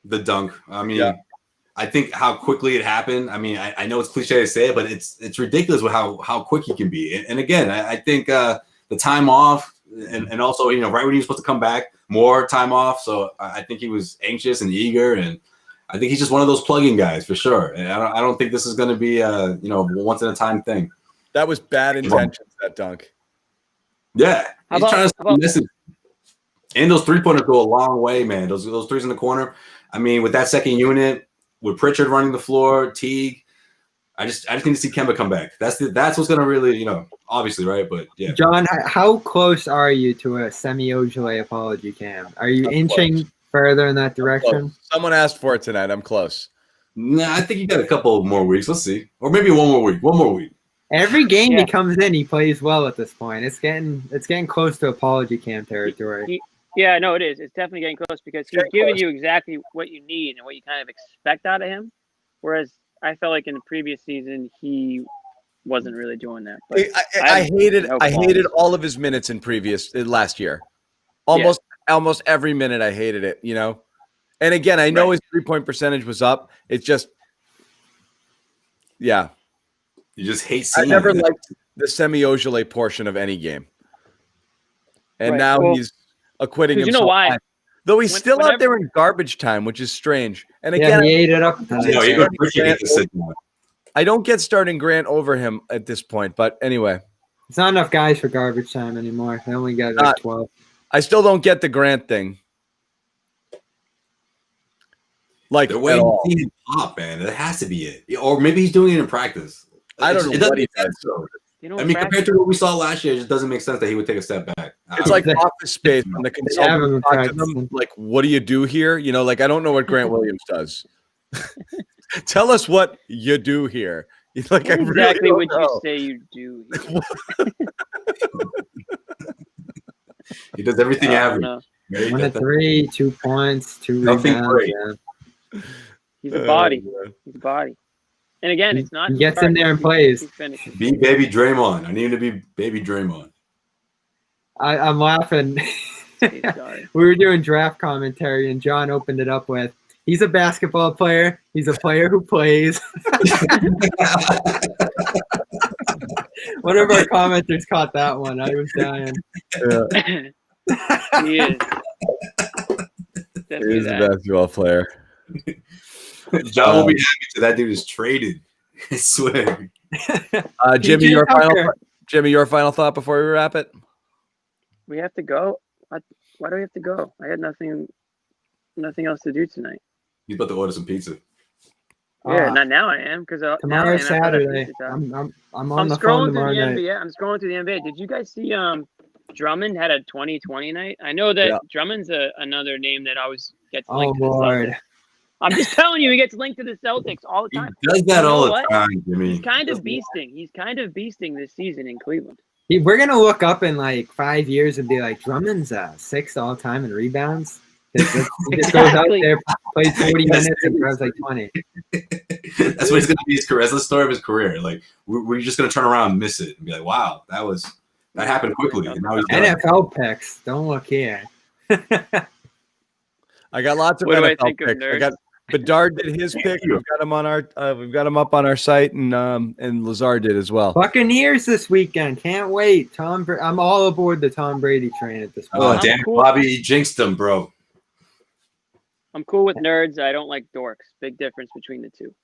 the dunk. I mean, Yeah. I think how quickly it happened. I mean, I know it's cliche to say it, but it's ridiculous with how quick he can be. And again, I think the time off and also, you know, right when he was supposed to come back, more time off. So I think he was anxious and eager, and I think he's just one of those plug-in guys for sure. And I don't think this is going to be a once in a time thing. That was bad intentions. That dunk. Yeah, How he's trying to about- send a message. And those 3-pointers go a long way, man. Those threes in the corner. I mean, with that second unit, with Pritchard running the floor, Teague, I just need to see Kemba come back. That's what's going to really, obviously, right? But yeah, John, how close are you to a semi-Ojale apology cam? Are you inching further in that direction? Someone asked for it tonight. I'm close. nah, I think you got a couple more weeks. Let's see, or maybe one more week. Every game Yeah. he comes in, he plays well at this point. It's getting close to apology cam territory. Yeah, no, it is. It's definitely getting close because he's giving you exactly what you need and what you kind of expect out of him. Whereas I felt like in the previous season he wasn't really doing that. But I hated no I hated qualms. all of his minutes in last year. Almost every minute I hated it, And again, I know Right. his 3-point percentage was up. It's just yeah. You just hate I seeing. never it. liked the semi-Ojale portion of any game. And Right. now Well, he's acquitting 'cause you himself. know why? Though he's still out whenever- there in garbage time, which is strange. And Yeah, again, he ate it up. No, Yeah. even Pritchard gets to sit down. I don't get starting Grant over him at this point. But anyway, It's not enough guys for garbage time anymore. They only got like Not- 12. I still don't get the Grant thing. Like The at way you all. see him pop, man, it has to be it. Or maybe he's doing it in practice. I don't know It doesn't what he make sense, does. though. You know, I mean, Brad- compared to what we saw last year, it just doesn't make sense that he would take a step back. It's like Office Space when the have him consultant talks to practicing. them, like, what do you do here? Like, I don't know what Grant Williams does. Tell us what you do here. Like, What I exactly really would don't you know. say you do? Here? He does everything I don't average. know. Right? 1 to 3, 2 points, 2 Nothing rebounds. great. Yeah. He's a body. Man. He's a body. And again, He- it's not. he gets in there and plays. He's finishing. Be baby Draymond. I need him to be baby Draymond. I'm laughing. He's sorry. We were doing draft commentary, and John opened it up with, "He's a basketball player. He's a player who plays." One of our commenters caught that one. I was dying. Yeah. He is. He is a basketball player. John will be happy till that dude is traded. I swear. Jimmy, PJ your Tucker. final thought before we wrap it. We have to go. Why do we have to go? I had nothing else to do tonight. He's about to order some pizza. Yeah, not now. I am because Tomorrow's Saturday. I'm on the phone scrolling tomorrow through the night. NBA. I'm scrolling through the NBA. Did you guys see Drummond had a 2020 night? I know that Drummond's another name that always gets Oh linked to the Lord. Celtics. I'm just telling you, he gets linked to the Celtics all the He time. does that You know all the what? time, Jimmy. He's kind of beasting. He's kind of beasting this season in Cleveland. We're gonna look up in like 5 years and be like, Drummond's 6th all time in rebounds. He just goes out Exactly. there, plays 40 minutes, and throws like 20. That's what he's going to be his career. That's the story of his career. Like, we're just going to turn around and miss it and be like, wow, that happened quickly. And now he's done. NFL picks. Don't look here. I got lots of What do I NFL think of picks. I nerds? got Bedard did his pick. We've got him on we've got him up on our site, and Lazar did as well. Buccaneers this weekend. Can't wait. I'm all aboard the Tom Brady train at this point. Oh, I'm damn, cool. Bobby, you jinxed him, bro. I'm cool with nerds. I don't like dorks. Big difference between the two.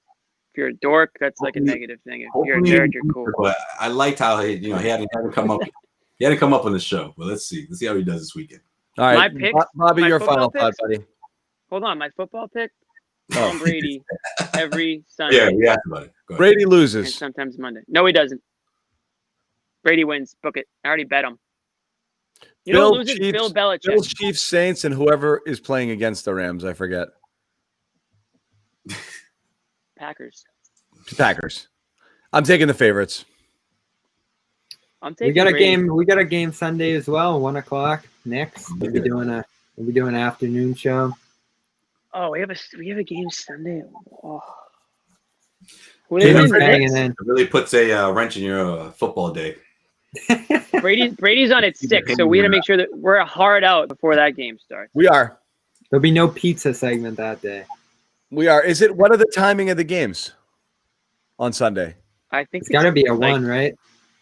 If you're a dork, that's like a negative thing. If you're a nerd, you're cool. But I liked how he had to come up. He had to come up on the show. But let's see how he does this weekend. All right, My picks- Bobby, my your football final thought, picks? buddy. Hold on, my football pick: Oh. Tom Brady every Yeah, Sunday we asked about it. Go ahead. Brady and loses. sometimes Monday. No, he doesn't. Brady wins. Book it. I already bet him. You know, loses Bill Belichick. Bills, Chiefs, Saints, and whoever is playing against the Rams. I forget. Packers. Packers. I'm taking the favorites. I'm We taking. got a Brady. game. We got a game Sunday as well. 1:00. Knicks. We'll be doing an afternoon show. Oh, we have a game Sunday. Oh. Who Keep they them win, hanging Knicks? in. It really puts a wrench in your football day. Brady's on at 6, so we got to make sure that we're hard out before that game starts. We are. There'll be no pizza segment that day. We are. What are the timing of the games on Sunday? I think It's got to be a like- 1, right?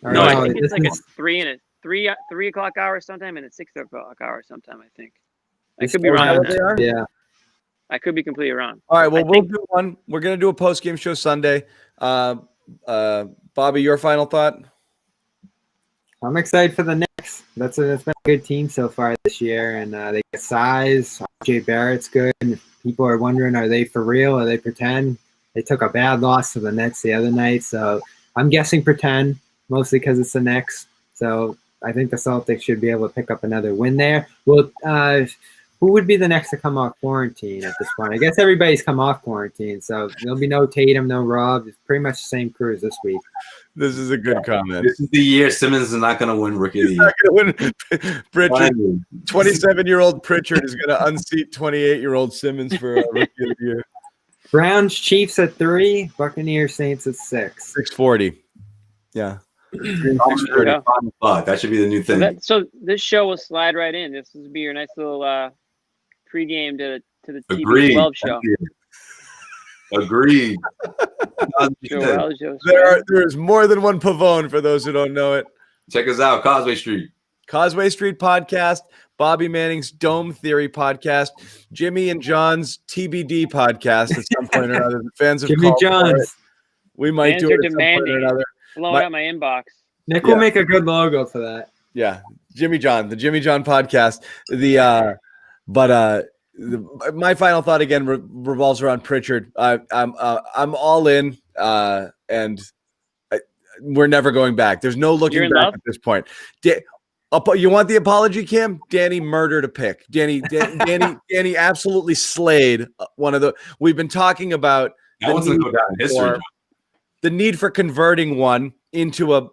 Or No, I no, think it's this like a is- 3 o'clock hour sometime and a 6 o'clock hour sometime. I think. I This could be is wrong. that on what they that. are? Yeah. I could be completely wrong. All right. Well, I we'll think- do one. We're gonna do a post game show Sunday. Bobby, your final thought? I'm excited for the Knicks. That's been a good team so far this year, and they get size. Jay Barrett's good. People are wondering, are they for real? Are they pretend? They took a bad loss to the Nets the other night, so I'm guessing pretend, mostly because it's the Knicks. So I think the Celtics should be able to pick up another win there. Well, who would be the next to come off quarantine at this point? I guess everybody's come off quarantine, so there'll be no Tatum, no Rob. It's pretty much the same crew as this week. This is a good comment. This is the year Simmons is not going to win Rookie of the Year. Not gonna win. Pritchard, Finally. 27-year-old Pritchard is going to unseat 28-year-old Simmons for a Rookie of the Year. Browns, Chiefs at 3, Buccaneers, Saints at 6. 640. Yeah. Yeah. That should be the new thing. So this show will slide right in. This will be your nice little pregame to the Agreed. TB12 show. Agreed. Joel show. There is more than one Pavone for those who don't know it. Check us out, Causeway Street. Causeway Street Podcast, Bobby Manning's Dome Theory Podcast, Jimmy and John's TBD podcast at some point or another. Fans have Jimmy called for it. Johns. We might Fans do are it at some point or demanding. another. Blowing out my inbox. Nick Yeah. will make a good logo for that. Yeah, Jimmy John, the Jimmy John podcast. My final thought again revolves around Pritchard. I'm all in, and we're never going back. There's no You're looking in back love? at this point. You want the apology, Kim? Danny murdered a pick. Danny absolutely slayed one of the. We've been talking about. That one's going to go down in history. Or- the need for converting one into a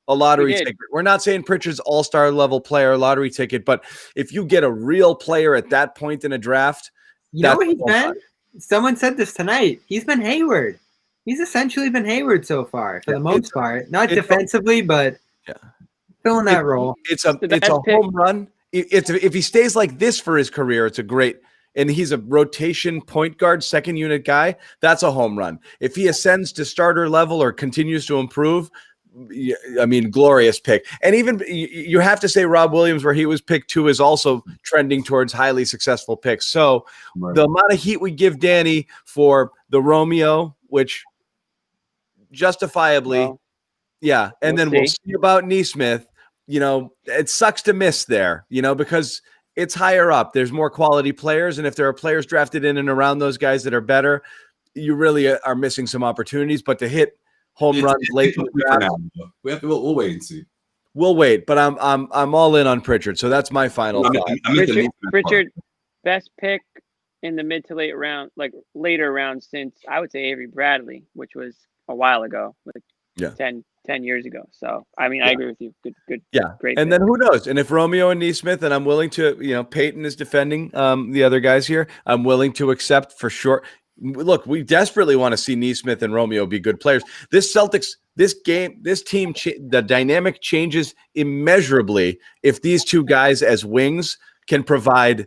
lottery ticket. We're not saying Pritchard's all-star level player, lottery ticket, but if you get a real player at that point in a draft, you know what he's been? Someone said this tonight. He's been Hayward. He's essentially been Hayward so far, for the most part. Not defensively, but filling that role. It's a home run. If he stays like this for his career, it's a great. And he's a rotation point guard, second unit guy. That's a home run. If he ascends to starter level or continues to improve, I mean, glorious pick. And even you have to say Rob Williams, where he was picked 2, is also trending towards highly successful picks. So the amount of heat we give Danny for the Romeo, which justifiably, and then we'll see about Nesmith. It sucks to miss there, because it's higher up. There's more quality players, and if there are players drafted in and around those guys that are better, you really are missing some opportunities. But to hit home runs late in the draft, we'll wait and see. We'll wait, but I'm all in on Pritchard. So that's my final thought. Pritchard, best pick in the mid to late round, like later round since I would say Avery Bradley, which was a while ago, like 10 years ago. So, I mean, I agree with you. Good. Yeah. Great. And then who knows? And if Romeo and Nesmith, and I'm willing to, Peyton is defending the other guys here, I'm willing to accept for sure. Look, we desperately want to see Nesmith and Romeo be good players. This team, the dynamic changes immeasurably if these two guys as wings can provide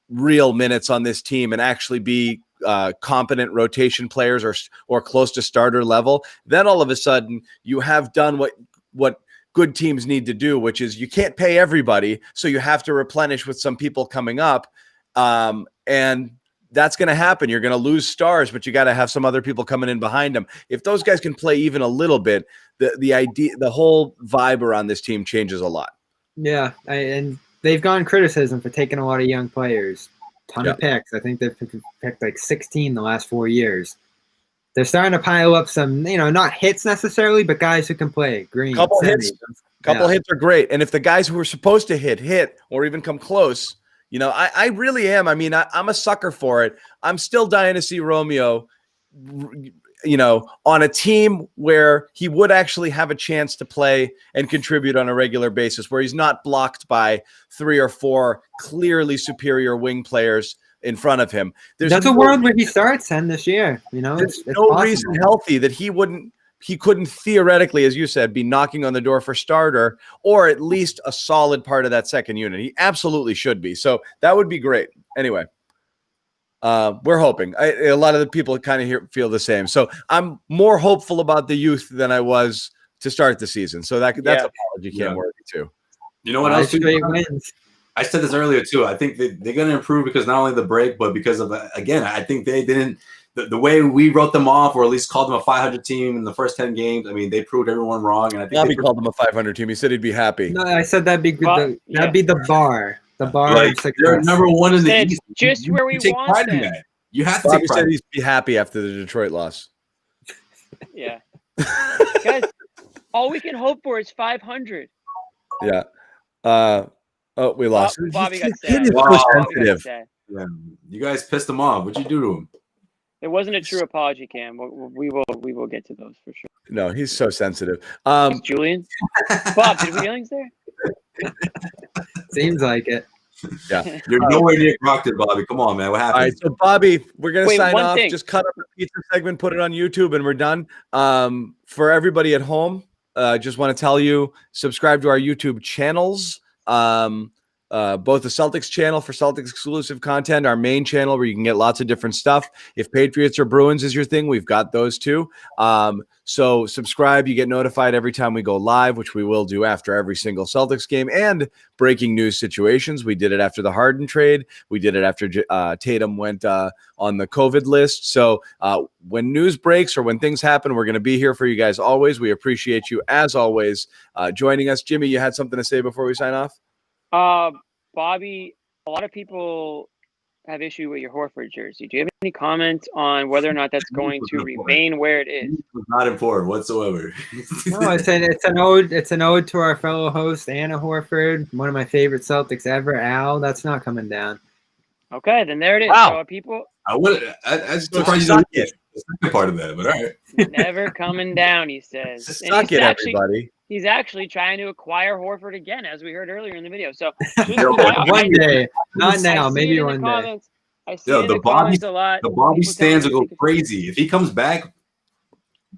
real minutes on this team and actually be competent rotation players or close to starter level. Then all of a sudden you have done what good teams need to do, which is you can't pay everybody, so you have to replenish with some people coming up, and that's going to happen. You're going to lose stars, but you got to have some other people coming in behind them. If those guys can play even a little bit, the idea, the whole vibe around this team changes a lot. Yeah, and they've gotten criticism for taking a lot of young players. Ton of picks. I think they've picked like 16 the last 4 years. They're starting to pile up some, not hits necessarily, but guys who can play. Green. Couple hits are great. And if the guys who were supposed to hit or even come close, I really am. I mean, I'm a sucker for it. I'm still dying to see Romeo, on a team where he would actually have a chance to play and contribute on a regular basis, where he's not blocked by 3 or 4 clearly superior wing players in front of him. That's a world where he starts this year. There's no reason healthy that he couldn't theoretically, as you said, be knocking on the door for starter or at least a solid part of that second unit. He absolutely should be. So that would be great. Anyway. We're hoping. A lot of the people kind of feel the same. So I'm more hopeful about the youth than I was to start the season. So that's apology cam worthy too. You know what else? I said this earlier too. I think they're going to improve because not only the break, but because of again, I think they didn't the way we wrote them off, or at least called them a 500 team in the first 10 games. I mean, they proved everyone wrong, and I think Bobby called them a 500 team. He said he'd be happy. No, I said that'd be good. That'd be the bar. The bar. Like, they're number 1 in the East. Just where we want them. You have to Bobby said he'd be happy after the Detroit loss. Yeah. Guys, all we can hope for is 500. Yeah. We lost. Bobby got sad. Sensitive. Yeah. You guys pissed him off. What'd you do to him? It wasn't a true apology, Cam. We will get to those for sure. No, he's so sensitive. Julian? Bob, did we feelings there? Seems like it. Yeah, you're nowhere near Proctor, Bobby. Come on, man. What happened? All right, so Bobby, we're gonna sign off. Just cut up the pizza segment, put it on YouTube, and we're done. For everybody at home, just want to tell you, subscribe to our YouTube channels. Both the Celtics channel for Celtics exclusive content, our main channel where you can get lots of different stuff. If Patriots or Bruins is your thing, we've got those too. So subscribe. You get notified every time we go live, which we will do after every single Celtics game, and breaking news situations. We did it after the Harden trade. We did it after Tatum went on the COVID list. So when news breaks or when things happen, we're going to be here for you guys always. We appreciate you, as always, joining us. Jimmy, you had something to say before we sign off? Bobby, a lot of people have issue with your Horford jersey. Do you have any comments on whether or not that's going to remain where it is? Not important whatsoever. No, it's an ode to our fellow host Anna Horford, one of my favorite Celtics ever. Al, that's not coming down. Okay, then there it is. Wow. So people, I surprised you don't. the second part of that, but all right. Never coming down, he says. And Suck he's it, actually, everybody. he's actually trying to acquire Horford again, as we heard earlier in the video. So One day, not now, I see maybe it in one the day. comments. I see Yo, it in the the comments a lot. The Bobby People telling stands me will to go take a- crazy. If he comes back,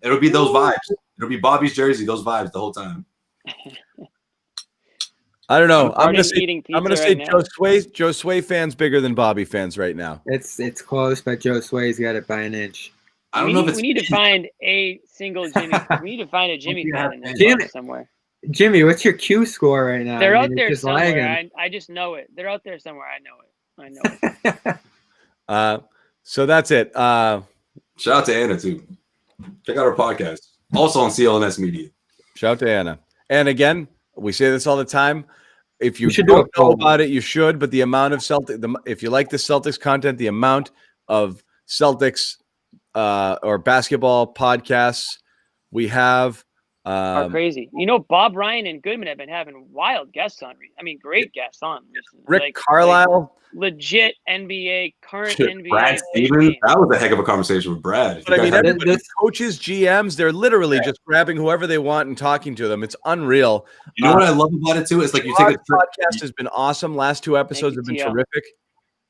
it'll be those vibes. It'll be Bobby's jersey, those vibes the whole time. I don't know. I'm Harden gonna say eating I'm gonna pizza say right now. Joe Sway fans bigger than Bobby fans right now. It's close, but Joe Sway's got it by an inch. I don't know if it's We need to find a single Jimmy. We need to find a Jimmy fan in this Jimmy- bunch somewhere. Jimmy, what's your Q score right now? They're I out mean, there it's just somewhere. lagging. I just know it. They're out there somewhere. I know it. So that's it. shout out to Anna too. Check out our podcast. Also on CLNS Media. Shout out to Anna. And again, we say this all the time. If you We should do don't a know poll. about it, you should. But the amount of if you like the Celtics content, the amount of Celtics or basketball podcasts we have Are crazy. You know, Bob Ryan and Goodman have been having wild guests on. I mean, great guests on. Rick Carlisle. Legit NBA, current Shit, NBA. Brad Stevens. That was a heck of a conversation with Brad. But I mean, You guys everybody, coaches, GMs, they're literally just grabbing whoever they want and talking to them. It's unreal. know what I love about it too? It's like you take a podcast has been awesome. Last two episodes have been TL. terrific.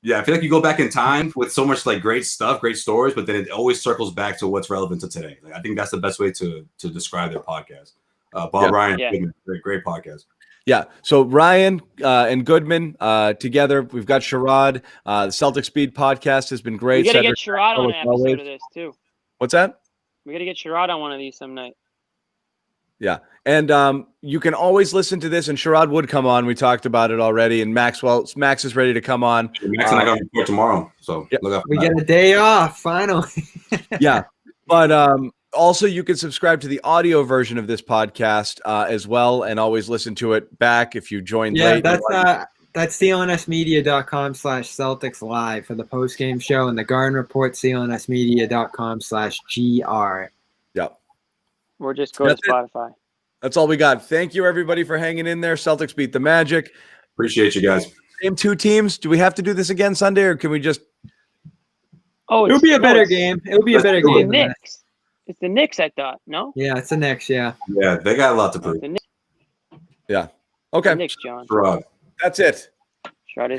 Yeah, I feel like you go back in time with so much like great stuff, great stories, but then it always circles back to what's relevant to today. Like, I think that's the best way to describe their podcast. Bob Ryan, Goodman, great podcast. Yeah. So Ryan and Goodman together. We've got Sherrod. The Celtic Speed podcast has been great. We got to Cedric get Sherrod on an always. episode of this, too. What's that? We got to get Sherrod on one of these some night. Yeah. And you can always listen to this, and Sherrod would come on. We talked about it already. And Max is ready to come on. Max and I got to report tomorrow. So yeah. look out for We that. get a day off, finally. Yeah. But also, you can subscribe to the audio version of this podcast as well, and always listen to it back if you joined late. That's clnsmedia.com/Celtics live for the postgame show, and the Garden Report, clnsmedia.com/GR. Yeah. Or just go to Spotify. That's all we got. Thank you, everybody, for hanging in there. Celtics beat the Magic. Appreciate you guys. Same two teams. Do we have to do this again Sunday, or can we just? Oh, It'll be a better game. It'll be a better It's the game. Knicks. It's the Knicks, I thought. No? Yeah, it's the Knicks. Yeah. Yeah, they got a lot to prove. The Knicks, Yeah. Okay. Knicks, John. Rob. That's it. Shut it. Good night.